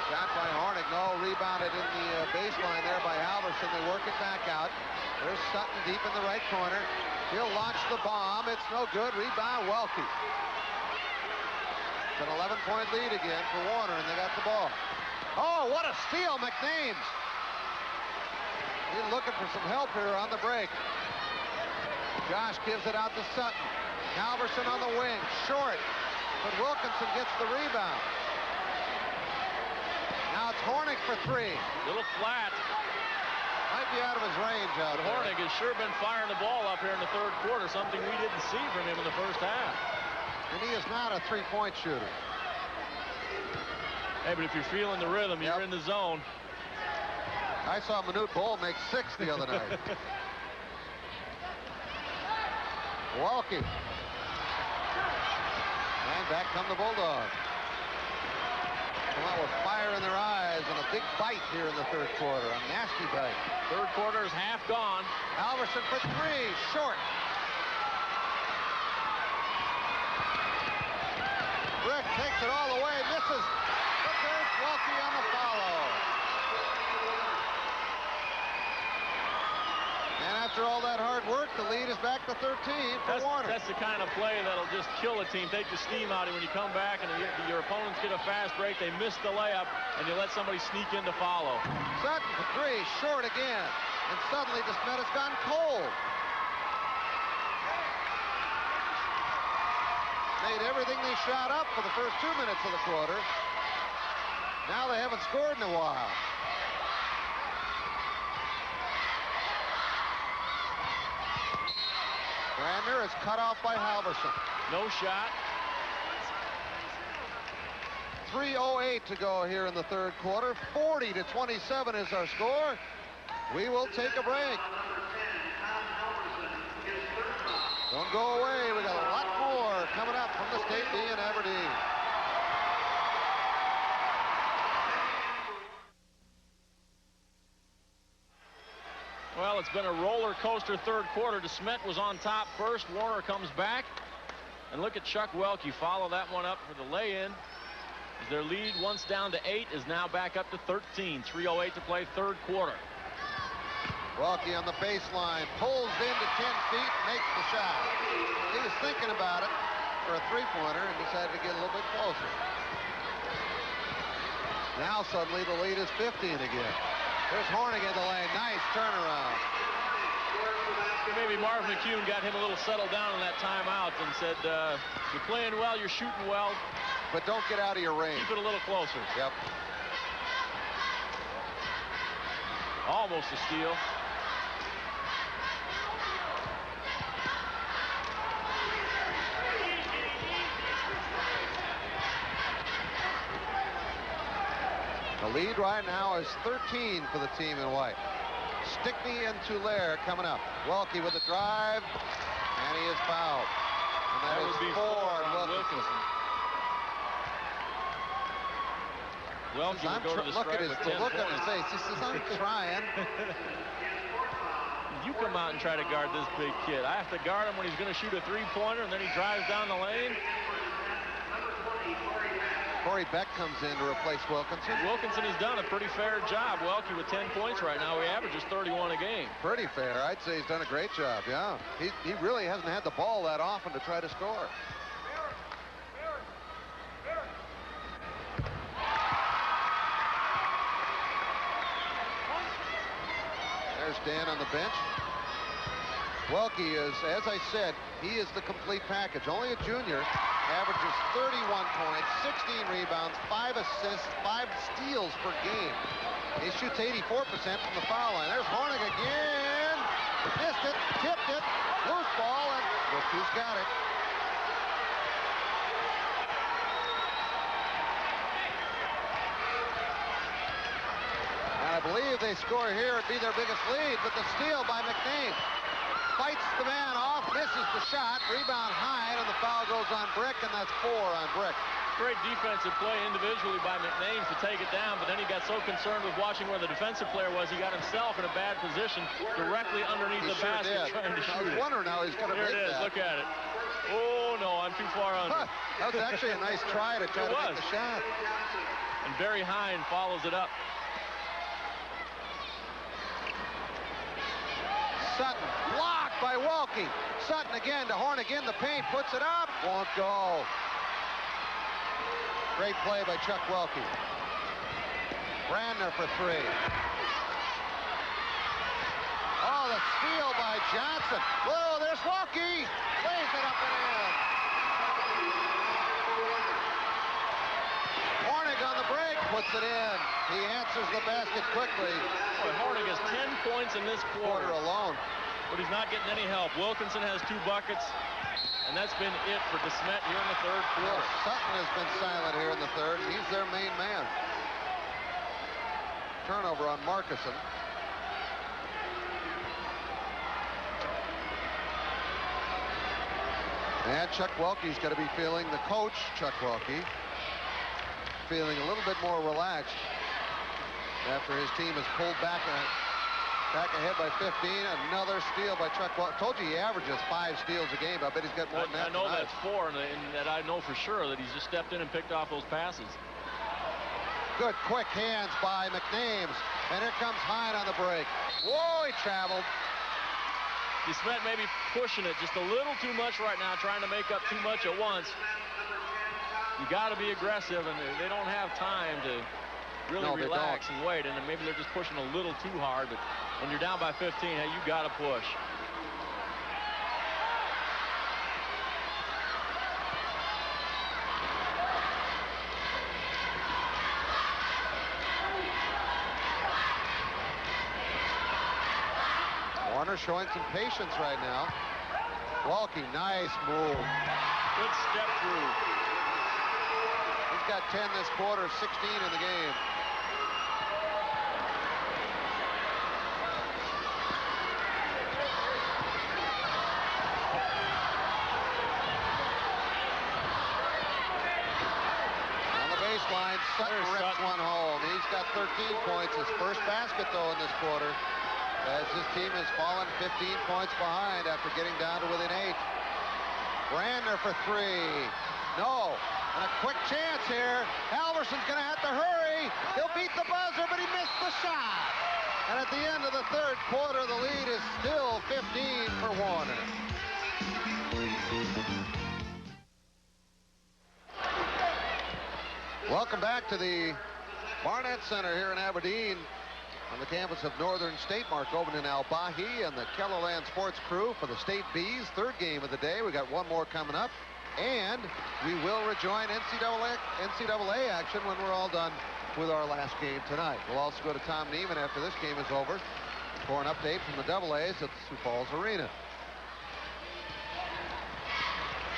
Shot by Hornick, no, rebounded in the baseline there by Halverson. They work it back out. There's Sutton deep in the right corner. He'll launch the bomb. It's no good. Rebound, Welke. It's an 11-point lead again for Warner, and they got the ball. Oh, what a steal, McNames. He's looking for some help here on the break. Josh gives it out to Sutton. Halverson on the wing, short, but Wilkinson gets the rebound. Now it's Hornick for 3. Little flat. Might be out of his range out there. Hornick has sure been firing the ball up here in the third quarter, something we didn't see from him in the first half. And he is not a three-point shooter. Hey, but if you're feeling the rhythm, you're in the zone. I saw Manute Bol make 6 the other night. Welke. And back come the Bulldogs. Come out with fire in their eyes and a big bite here in the third quarter. A nasty bite. Third quarter is half gone. Halverson for 3, short. Brick takes it all the way, misses. But there's Welke on the follow. And after all that hard work, the lead is back to 13 for Warner. That's the kind of play that'll just kill a team, take the steam out of you when you come back and your opponents get a fast break, they miss the layup, and you let somebody sneak in to follow. Sutton for 3, short again. And suddenly Desmet has gone cold. Made everything they shot up for the first 2 minutes of the quarter. Now they haven't scored in a while. Brandner is cut off by Halverson. No shot. 3:08 to go here in the third quarter. 40-27 is our score. We will take a break. Don't go away. We got a lot more coming up from the State B in Aberdeen. Well, it's been a roller coaster third quarter. Desmet was on top first. Warner comes back. And look at Chuck Welke follow that one up for the lay-in. Their lead, once down to 8, is now back up to 13. 3:08 to play, third quarter. Welke on the baseline, pulls into 10 feet, makes the shot. He was thinking about it for a three-pointer and decided to get a little bit closer. Now suddenly the lead is 15 again. There's Hornig in the lane. Nice turnaround. Maybe Marv McCune got him a little settled down in that timeout and said, you're playing well, you're shooting well, but don't get out of your range. Keep it a little closer. Yep. Almost a steal. The lead right now is 13 for the team in white. Stickney and Tulare coming up. Welke with the drive, and he is fouled. And that would be 4 on Wilkinson. Welke would go to the strike with 10 look points. on his face. He says, I'm trying. You come out and try to guard this big kid. I have to guard him when he's going to shoot a three-pointer, and then he drives down the lane. Corey Beck comes in to replace Wilkinson. Wilkinson has done a pretty fair job. Welke with 10 points right now. He averages 31 a game. Pretty fair. I'd say he's done a great job, yeah. He really hasn't had the ball that often to try to score. There's Dan on the bench. Welke is, as I said, he is the complete package. Only a junior. Averages 31 points, 16 rebounds, 5 assists, 5 steals per game. He shoots 84% from the foul line. There's Hornig again. Missed it, tipped it, loose ball, and look who's got it. And I believe they score here, it'd be their biggest lead, but the steal by McNames. Fights the man off, misses the shot, rebound high, and the foul goes on Brick, and that's 4 on Brick. Great defensive play individually by McNames to take it down, but then he got so concerned with watching where the defensive player was, he got himself in a bad position directly underneath the basket trying to shoot it. I was wondering how he's going to make that. There it is, look at it. Oh, no, I'm too far under. That was actually a nice try to try to make the shot. And Barry Hine follows it up. Sutton, blocked by Welke. Sutton again to Hornig in the paint, puts it up, won't go. Great play by Chuck Welke. Brandner for 3. Oh, the steal by Johnson. Whoa, there's Welke. Lays it up and in. Hornig on the break, puts it in. He answers the basket quickly. Boy, Hornig has 10 points in this quarter alone. But he's not getting any help. Wilkinson has 2 buckets, and that's been it for Desmet here in the third quarter. Sutton has been silent here in the third. He's their main man. Turnover on Markison. And Chuck Welke's got to be feeling, the coach, Chuck Welke, feeling a little bit more relaxed after his team has pulled back ahead by 15. Another steal by Chuck Welke. Told you he averages 5 steals a game. I bet he's got more than that. I know that's 4, and that I know for sure that he's just stepped in and picked off those passes. Good quick hands by McNames. And here comes Hine on the break. Whoa, he traveled. Desmet may be pushing it just a little too much right now, trying to make up too much at once. You got to be aggressive, and they don't have time to really relax and wait, and then maybe they're just pushing a little too hard. But when you're down by 15, hey, you got to push. Warner showing some patience right now. Welke, nice move. Good step through. He's got 10 this quarter, 16 in the game. On the baseline, Sutton rips one home. He's got 13 points. His first basket, though, in this quarter, as his team has fallen 15 points behind after getting down to within 8. Brandner for 3. No. And a quick chance here. Halverson's going to have to hurry. He'll beat the buzzer, but he missed the shot. And at the end of the third quarter, the lead is still 15 for Warner. Welcome back to the Barnett Center here in Aberdeen. on the campus of Northern State. Mark Oben and Al Bahi and the Kellerland Sports crew for the State Bees. Third game of the day. We got one more coming up. And we will rejoin NCAA action when we're all done with our last game tonight. We'll also go to Tom Neiman after this game is over for an update from the AA-A's at Sioux Falls Arena.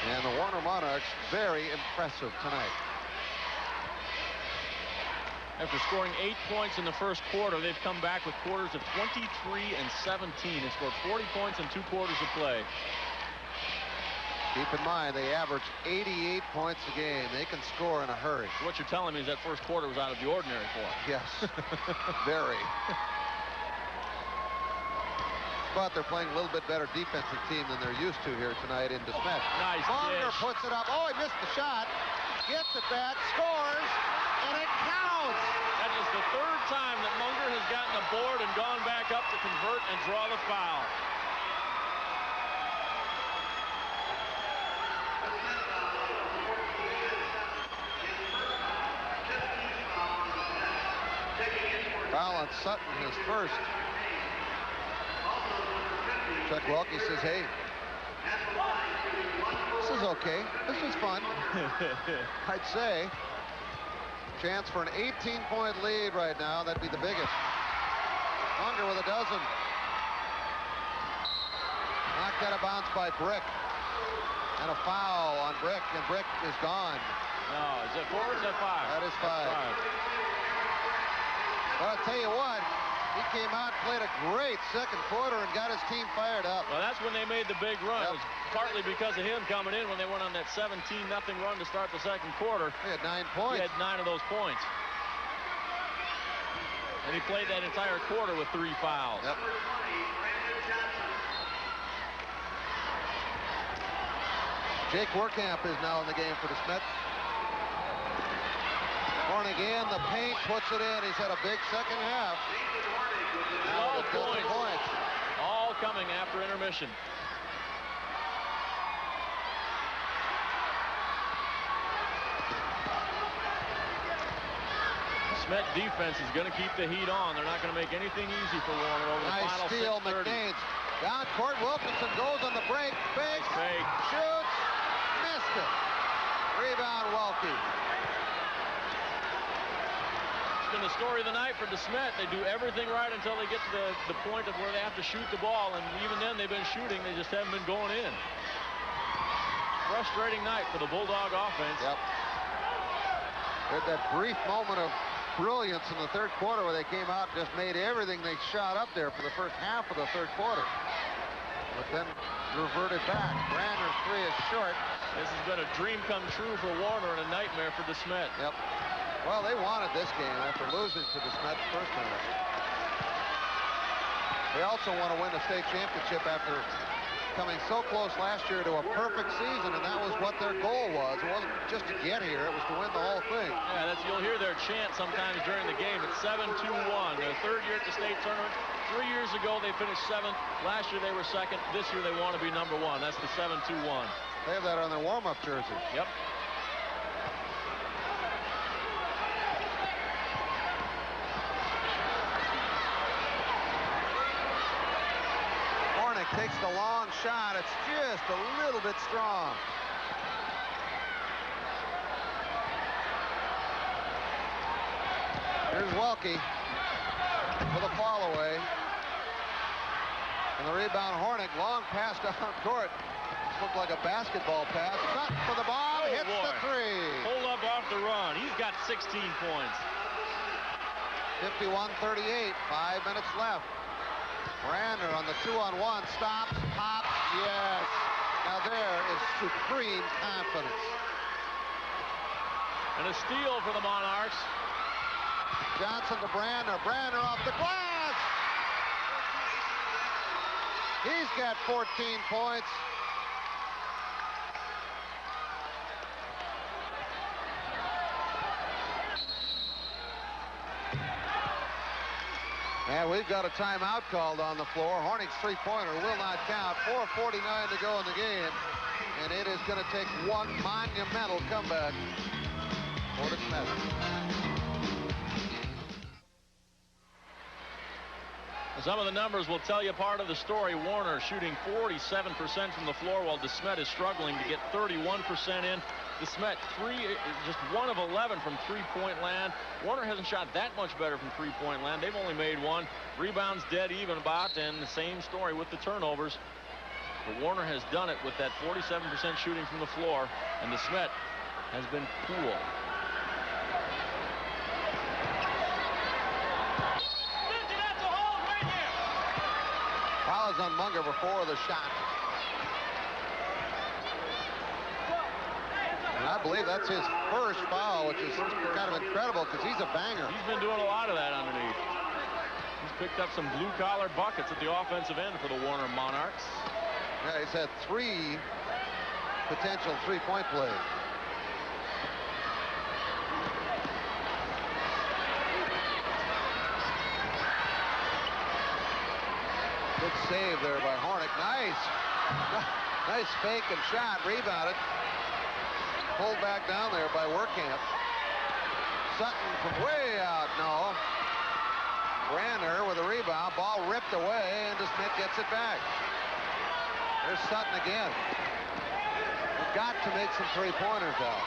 And the Warner Monarchs, very impressive tonight. After scoring 8 points in the first quarter, they've come back with quarters of 23 and 17 and scored 40 points in 2 quarters of play. Keep in mind, they average 88 points a game. They can score in a hurry. So what you're telling me is that first quarter was out of the ordinary for them. Yes, very. But they're playing a little bit better defensive team than they're used to here tonight in Desmet. Nice Munger dish. puts it up. Oh, he missed the shot. Gets it back, scores, and it counts. That is the third time that Munger has gotten a board and gone back up to convert and draw the foul. Foul on Sutton, his first. Chuck Welke says, hey, this is okay. This was fun. I'd say. Chance for an 18-point lead right now. That'd be the biggest. Munger with a dozen. Knocked out of bounds by Brick. And a foul on Brick, and Brick is gone. No, is that 4 or is that 5? That is 5. Well, I'll tell you what, he came out, played a great second quarter, and got his team fired up. Well, that's when they made the big run. Yep. It was partly because of him coming in when they went on that 17-0 run to start the second quarter. He had 9 points. He had 9 of those points. And he played that entire quarter with 3 fouls. Yep. Jake Werkamp is now in the game for the Desmet. Hornig in the paint, puts it in. He's had a big second half. Now with 12 points. All coming after intermission. Desmet defense is going to keep the heat on. They're not going to make anything easy for Warner over the final 6:30. Nice steal, McNains. Down court, Wilkinson goes on the break. Big, fake. Shoots, missed it. Rebound, Welke. Been the story of the night for Desmet. They do everything right until they get to the point of where they have to shoot the ball, and even then they've been shooting. They just haven't been going in. Frustrating night for the Bulldog offense. Yep. Had that brief moment of brilliance in the third quarter where they came out and just made everything they shot up there for the first half of the third quarter. But then reverted back. Brander's 3 is short. This has been a dream come true for Warner and a nightmare for Desmet. Yep. Well, they wanted this game after losing to Desmet the first time. They also want to win the state championship after coming so close last year to a perfect season, and that was what their goal was. It wasn't just to get here, it was to win the whole thing. Yeah, you'll hear their chant sometimes during the game. It's 7-2-1. Their third year at the state tournament. 3 years ago, they finished 7th. Last year, they were 2nd. This year, they want to be number 1. That's the 7-2-1. They have that on their warm-up jersey. Yep. Takes the long shot. It's just a little bit strong. Here's Welke for the fall away. And the rebound, Hornig. Long pass down court. This looked like a basketball pass. Sutton for the bomb. Hits the 3. Hold up off the run. He's got 16 points. 51-38. 5 minutes left. Brander on the 2-on-1, stops, pops, yes. Now there is supreme confidence. And a steal for the Monarchs. Johnson to Brander, Brander off the glass. He's got 14 points. And we've got a timeout called on the floor. Hornig's three-pointer will not count. 4:49 to go in the game. And it is going to take one monumental comeback for Desmet. Some of the numbers will tell you part of the story. Warner shooting 47% from the floor, while Desmet is struggling to get 31% in. Desmet just 1 of 11 from three-point land. Warner hasn't shot that much better from three-point land. They've only made 1. Rebounds dead even about, and the same story with the turnovers. But Warner has done it with that 47% shooting from the floor, and Desmet has been cool. Foul is on Munger before the shot. And I believe that's his first foul, which is kind of incredible because he's a banger. He's been doing a lot of that underneath. He's picked up some blue-collar buckets at the offensive end for the Warner Monarchs. Yeah, he's had 3 potential three-point plays. Good save there by Hornick. Nice fake and shot. Rebounded. Pulled back down there by Werkamp. Sutton from way out. No. Branner with a rebound. Ball ripped away, and Desmet gets it back. There's Sutton again. You've got to make some three-pointers out.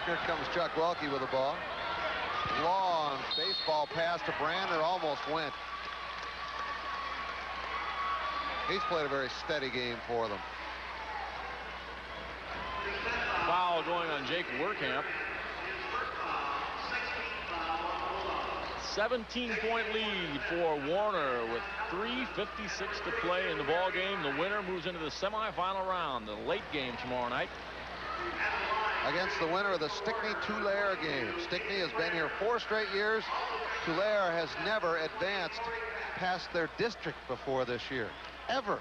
Here comes Chuck Welke with the ball. Long baseball pass to Branner, almost went. He's played a very steady game for them. Foul going on Jake Werkamp. 17-point lead for Warner with 3:56 to play in the ball game. The winner moves into the semifinal round, the late game tomorrow night. Against the winner of the Stickney-Tulare game. Stickney has been here 4 straight years. Tulare has never advanced past their district before this year, ever.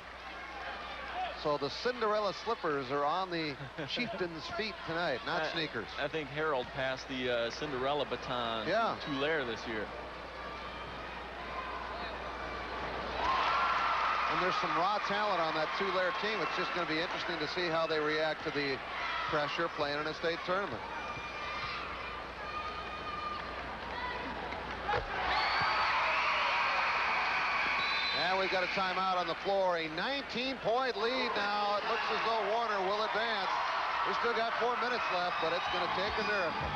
So the Cinderella slippers are on the chieftain's feet tonight, not sneakers. I think Harold passed the Cinderella baton to Tulare this year. And there's some raw talent on that Tulare team. It's just going to be interesting to see how they react to the pressure playing in a state tournament. And we've got a timeout on the floor. A 19-point lead now. It looks as though Warner will advance. We still got 4 minutes left, but it's going to take a miracle.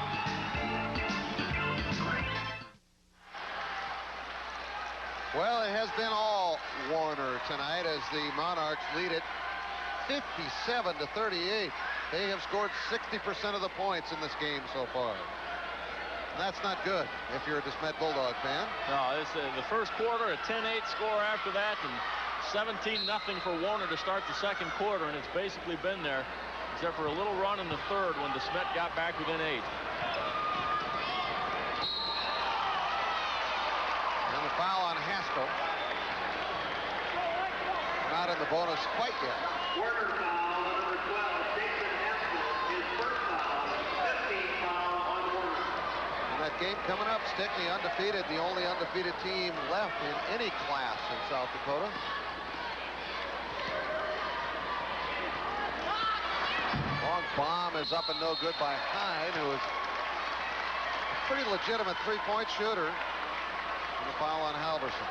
Well, it has been all Warner tonight as the Monarchs lead it 57-38. They have scored 60% of the points in this game so far. And that's not good if you're a Desmet Bulldog fan. No, it's the first quarter, a 10-8 score after that, and 17-0 for Warner to start the second quarter, and it's basically been there, except for a little run in the third when Desmet got back within 8. And the foul on Haskell. Not in the bonus quite yet. Warner foul, number 12, Jason Haskell, his first foul, 15th foul on Warner. And that game coming up, Stickney undefeated, the only undefeated team left in any class in South Dakota. Long bomb is up and no good by Hyde, who is a pretty legitimate three-point shooter. And the foul on Halverson.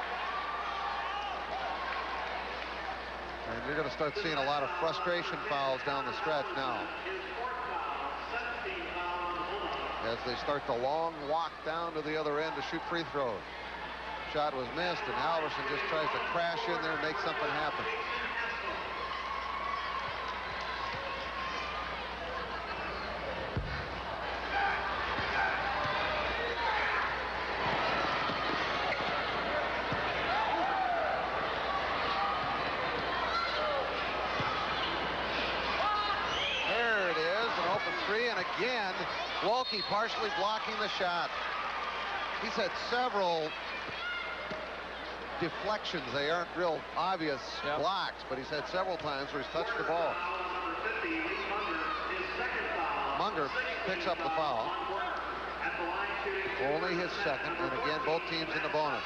And you're going to start seeing a lot of frustration fouls down the stretch now, as they start the long walk down to the other end to shoot free throws. Shot was missed, and Halverson just tries to crash in there and make something happen. Again, Welke partially blocking the shot. He's had several deflections. They aren't real obvious blocks, but he's had several times where he's touched the ball. Munger picks up the foul. Only his second, and again, both teams in the bonus.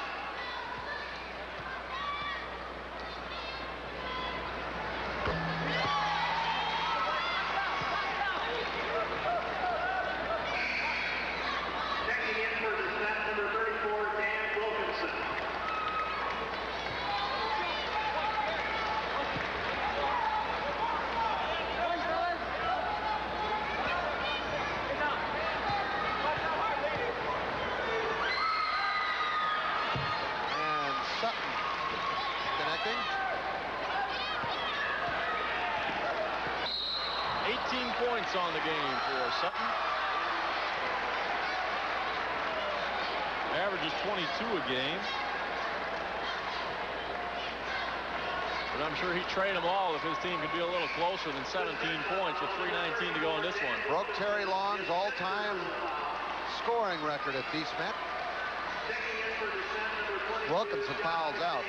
connecting. 18 points on the game for Sutton. Average is 22 a game. But I'm sure he'd trade them all if his team could be a little closer than 17 points with 3:19 to go in this one. Broke Terry Long's all-time scoring record at Desmet. Wilkinson fouls out.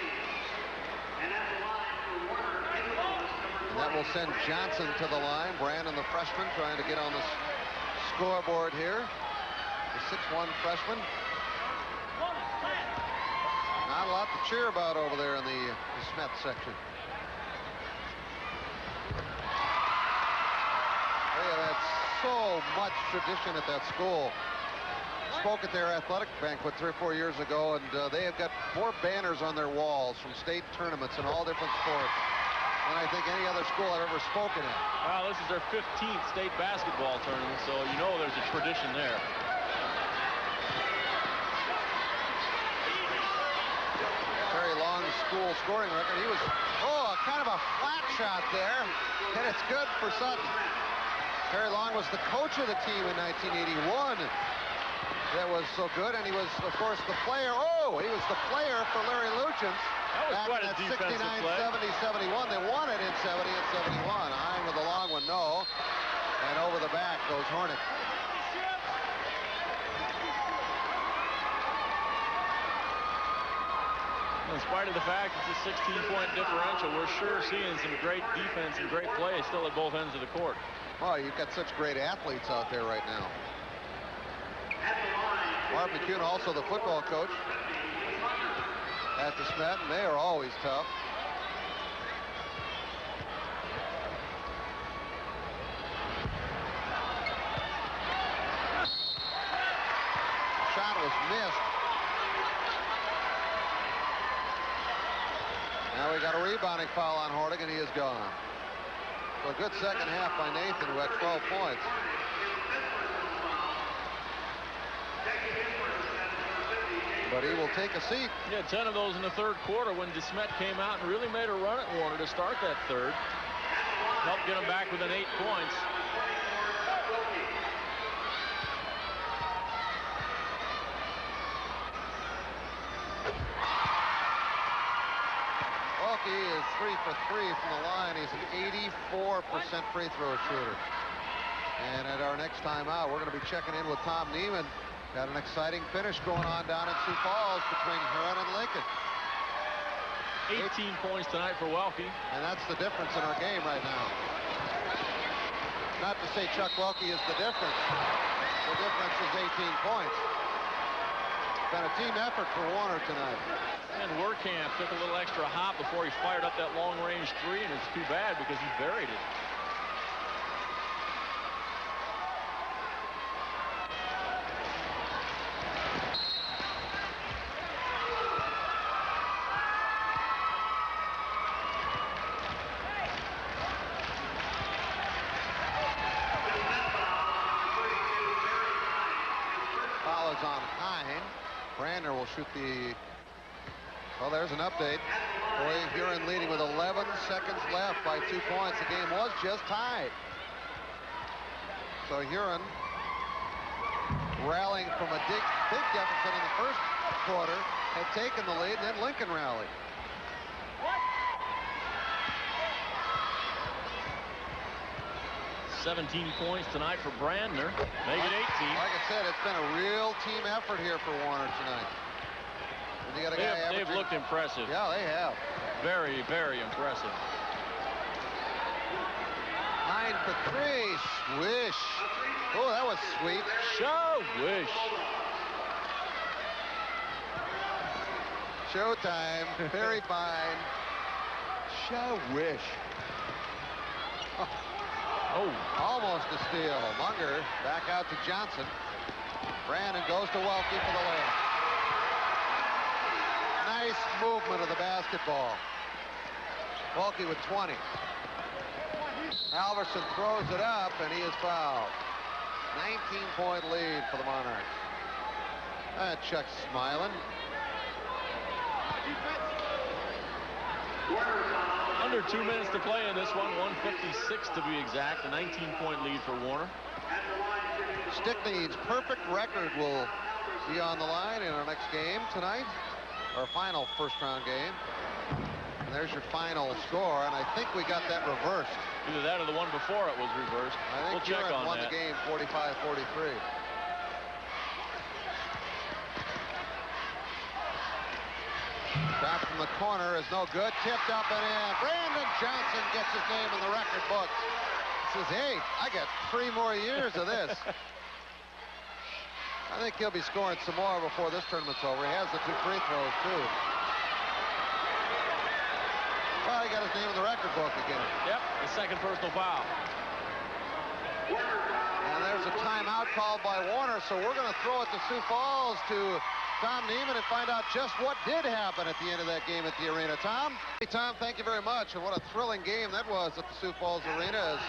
And that will send Johnson to the line. Brandon, the freshman, trying to get on the scoreboard here. The 6'1" freshman. Not a lot to cheer about over there in the Desmet section. They have had so much tradition at that school. Spoke at their athletic banquet 3 or 4 years ago, and they have got more banners on their walls from state tournaments in all different sports than I think any other school I've ever spoken at. Well, this is their 15th state basketball tournament, so you know there's a tradition there. Terry Long's school scoring record. He was, kind of a flat shot there, and it's good for Sutton. Terry Long was the coach of the team in 1981. That was so good, and he was, of course, the player. He was the player for Larry Luchins. That was quite a defensive 69, play. 70, 71. They won it in 70 and 71. Hine with the long one, no. And over the back goes Hornick. In spite of the fact it's a 16-point differential, we're sure seeing some great defense and great play still at both ends of the court. Oh, you've got such great athletes out there right now. Marv McCune, also the football coach at Desmet, and they are always tough. Shot was missed. Now we got a rebounding foul on Hornick, and he is gone. So a good second half by Nathan, who had 12 points. But he will take a seat. Yeah, 10 of those in the third quarter when Desmet came out and really made a run at Warner to start that third. Helped get him back within 8 points. Wilkie is 3 for 3 from the line. He's an 84% free throw shooter. And at our next time out, we're going to be checking in with Tom Neiman. Got an exciting finish going on down in Sioux Falls between Huron and Lincoln. 18 points tonight for Welke. And that's the difference in our game right now. Not to say Chuck Welke is the difference. The difference is 18 points. It's been a team effort for Warner tonight. And Werkamp took a little extra hop before he fired up that long-range three, and it's too bad because he buried it. On Hine. Brandner will shoot the... Well, there's an update. Boy, Huron leading with 11 seconds left by 2 points. The game was just tied. So Huron rallying from a big deficit in the first quarter, had taken the lead, and then Lincoln rallied. $17 points tonight for Brandner. Make it 18. Like I said, it's been a real team effort here for Warner tonight. And you got a guy They've looked impressive. Yeah, they have. Very, very impressive. Hine for 3. Swish. Oh, that was sweet. Show wish. Showtime. Very fine. Show wish. Oh, almost a steal. Munger back out to Johnson. Brandon goes to Welke for the layup. Nice movement of the basketball. Welke with 20. Alverson throws it up, and he is fouled. 19-point lead for the Monarchs. Chuck's smiling. Under 2 minutes to play in this one, 156 to be exact, a 19-point lead for Warner. Stickney's perfect record will be on the line in our next game tonight, our final first-round game. And there's your final score, and I think we got that reversed. Either that or the one before it was reversed. I think we'll check on won that. the game 45-43. Shot from the corner is no good. Tipped up and in. Brandon Johnson gets his name in the record books. Says, hey, I got 3 more years of this. I think he'll be scoring some more before this tournament's over. He has the 2 free throws, too. Well, he got his name in the record book again. Yep, the second personal foul. And there's a timeout called by Warner, so we're going to throw it to Sioux Falls to Tom Neiman and find out just what did happen at the end of that game at the arena. Tom? Hey, Tom, thank you very much. And what a thrilling game that was at the Sioux Falls Arena as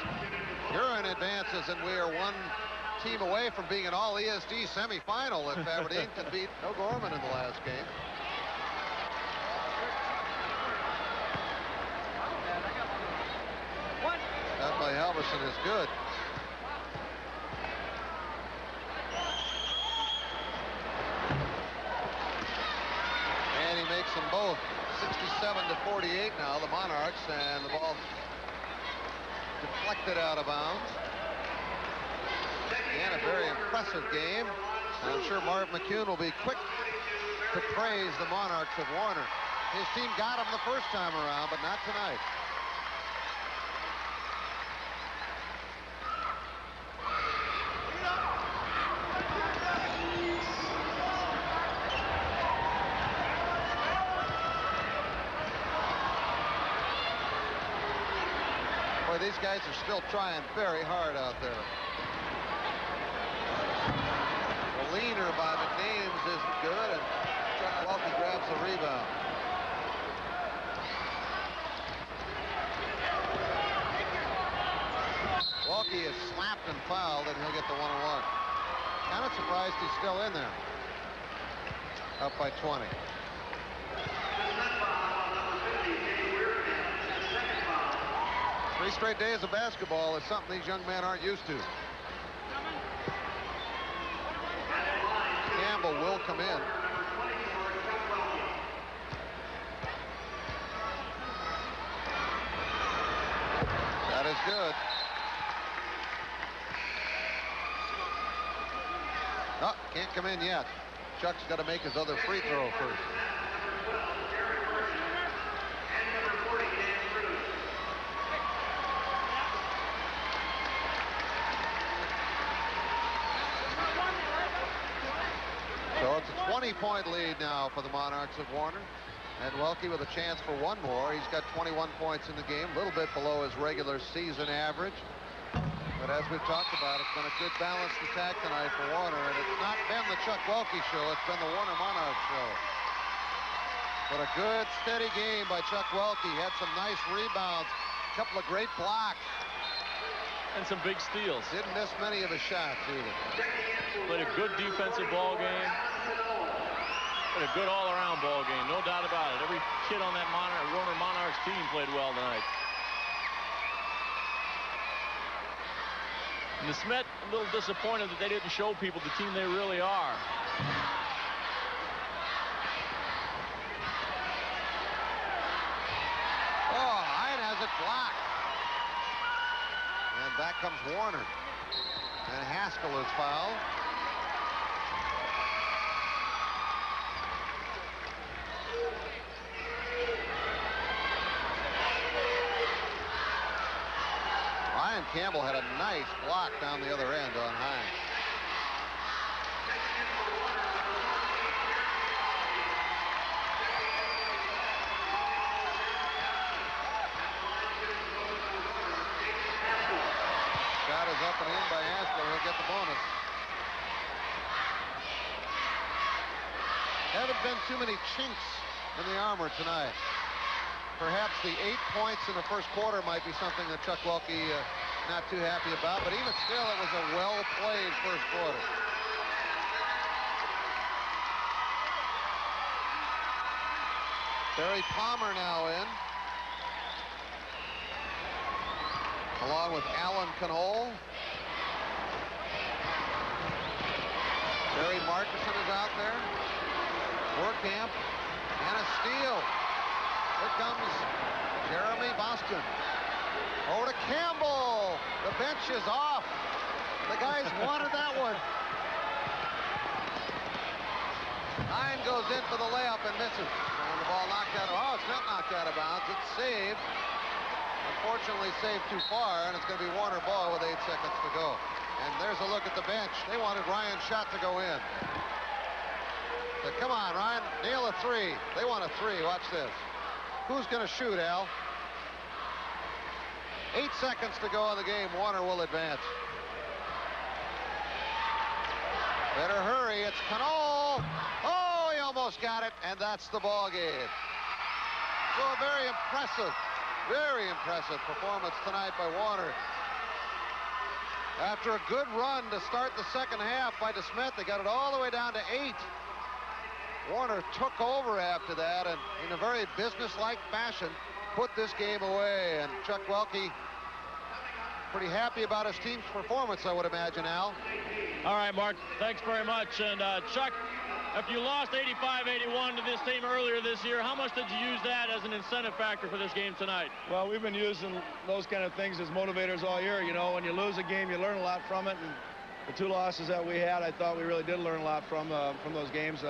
Huron advances, and we are one team away from being an all-ESD semifinal if Aberdeen can beat O'Gorman in the last game. That by Halverson is good. And he makes them both 67-48 now, the Monarchs, and the ball deflected out of bounds. Again, a very impressive game. And I'm sure Marv McCune will be quick to praise the Monarchs of Warner. His team got him the first time around, but not tonight. Boy, these guys are still trying very hard out there. The leaner by McNames isn't good, and Chuck Welke grabs the rebound. Welke is slapped and fouled, and he'll get the 1-on-1. Kind of surprised he's still in there. Up by 20. Three straight days of basketball is something these young men aren't used to. Campbell will come in. That is good. Oh, can't come in yet. Chuck's got to make his other free throw first. So it's a 20-point lead now for the Monarchs of Warner. And Welke with a chance for one more. He's got 21 points in the game, a little bit below his regular season average. But as we've talked about, it's been a good balanced attack tonight for Warner. And it's not been the Chuck Welke show, it's been the Warner Monarchs show. But a good, steady game by Chuck Welke. He had some nice rebounds, a couple of great blocks. And some big steals. Didn't miss many of his shots either. Played a good defensive ball game. Played a good all-around ball game, no doubt about it. Every kid on that Warner Monarchs team played well tonight. And Desmet a little disappointed that they didn't show people the team they really are. Oh, Hine has it blocked. And back comes Warner. And Haskell is fouled. Ryan Campbell had a nice block down the other end on Hine. Shot is up and in by Haskell. He'll get the bonus. Haven't been too many chinks in the armor tonight. Perhaps the 8 points in the first quarter might be something that Chuck Welke not too happy about, but even still, it was a well-played first quarter. Barry Palmer now in. along with Alan Knoll. Barry Markinson is out there. Warkamp and a steal. Here comes Jeremy Boston. Over to Campbell. The bench is off. The guys wanted that one. Hine goes in for the layup and misses. And the ball knocked out of, oh, it's not knocked out of bounds. It's saved. Unfortunately saved too far, and it's going to be Warner ball with 8 seconds to go. And there's a look at the bench. They wanted Ryan's shot to go in. So come on, Ryan, nail a three. They want a three. Watch this. Who's going to shoot, Al? 8 seconds to go in the game. Warner will advance. Better hurry. It's Knoll. Oh, he almost got it, and that's the ball game. So a very impressive performance tonight by Warner. After a good run to start the second half by Desmet, they got it all the way down to 8. Warner took over after that and in a very businesslike fashion put this game away. And Chuck Welke pretty happy about his team's performance, I would imagine, Al. All right, Mark, thanks very much. And Chuck, if you lost 85-81 to this team earlier this year, how much did you use that as an incentive factor for this game tonight? Well, we've been using those kind of things as motivators all year. You know, when you lose a game, you learn a lot from it. And the 2 losses that we had, I thought we really did learn a lot from those games.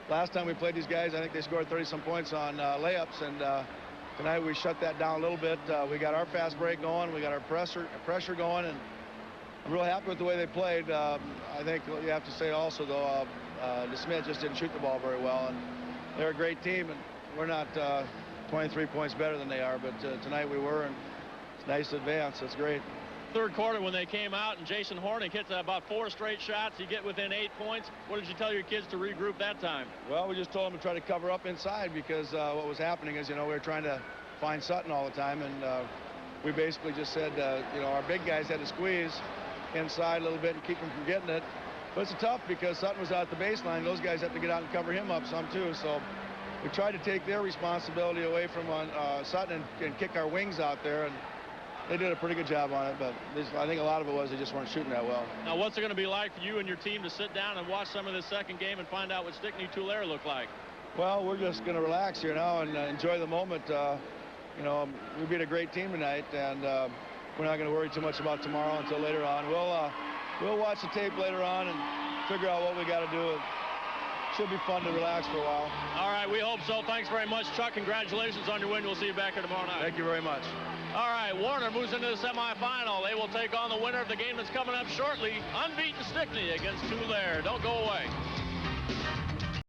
Last time we played these guys, I think they scored 30-some points on layups, and tonight we shut that down a little bit. We got our fast break going, we got our pressure going, and I'm real happy with the way they played. I think you have to say also, though, Desmet just didn't shoot the ball very well, and they're a great team, and we're not 23 points better than they are, but tonight we were, and it's nice to advance. That's great. Third quarter, when they came out and Jason Hornick hit about 4 straight shots, you get within 8 points. What did you tell your kids to regroup that time? Well, we just told them to try to cover up inside, because what was happening is, you know, we were trying to find Sutton all the time, and we basically just said, you know, our big guys had to squeeze inside a little bit and keep them from getting it. But it's tough because Sutton was out at the baseline. Those guys have to get out and cover him up some too. So we tried to take their responsibility away from Sutton and kick our wings out there, and they did a pretty good job on it. But I think a lot of it was they just weren't shooting that well. Now, what's it going to be like for you and your team to sit down and watch some of this second game and find out what Stickney-Tulare look like? Well, we're just going to relax here now and enjoy the moment. You know, we beat a great team tonight, and we're not going to worry too much about tomorrow until later on. We'll watch the tape later on and figure out what we got to do. It should be fun to relax for a while. All right, we hope so. Thanks very much, Chuck. Congratulations on your win. We'll see you back here tomorrow night. Thank you very much. All right, Warner moves into the semifinal. They will take on the winner of the game that's coming up shortly, unbeaten Stickney against Tulare. Don't go away.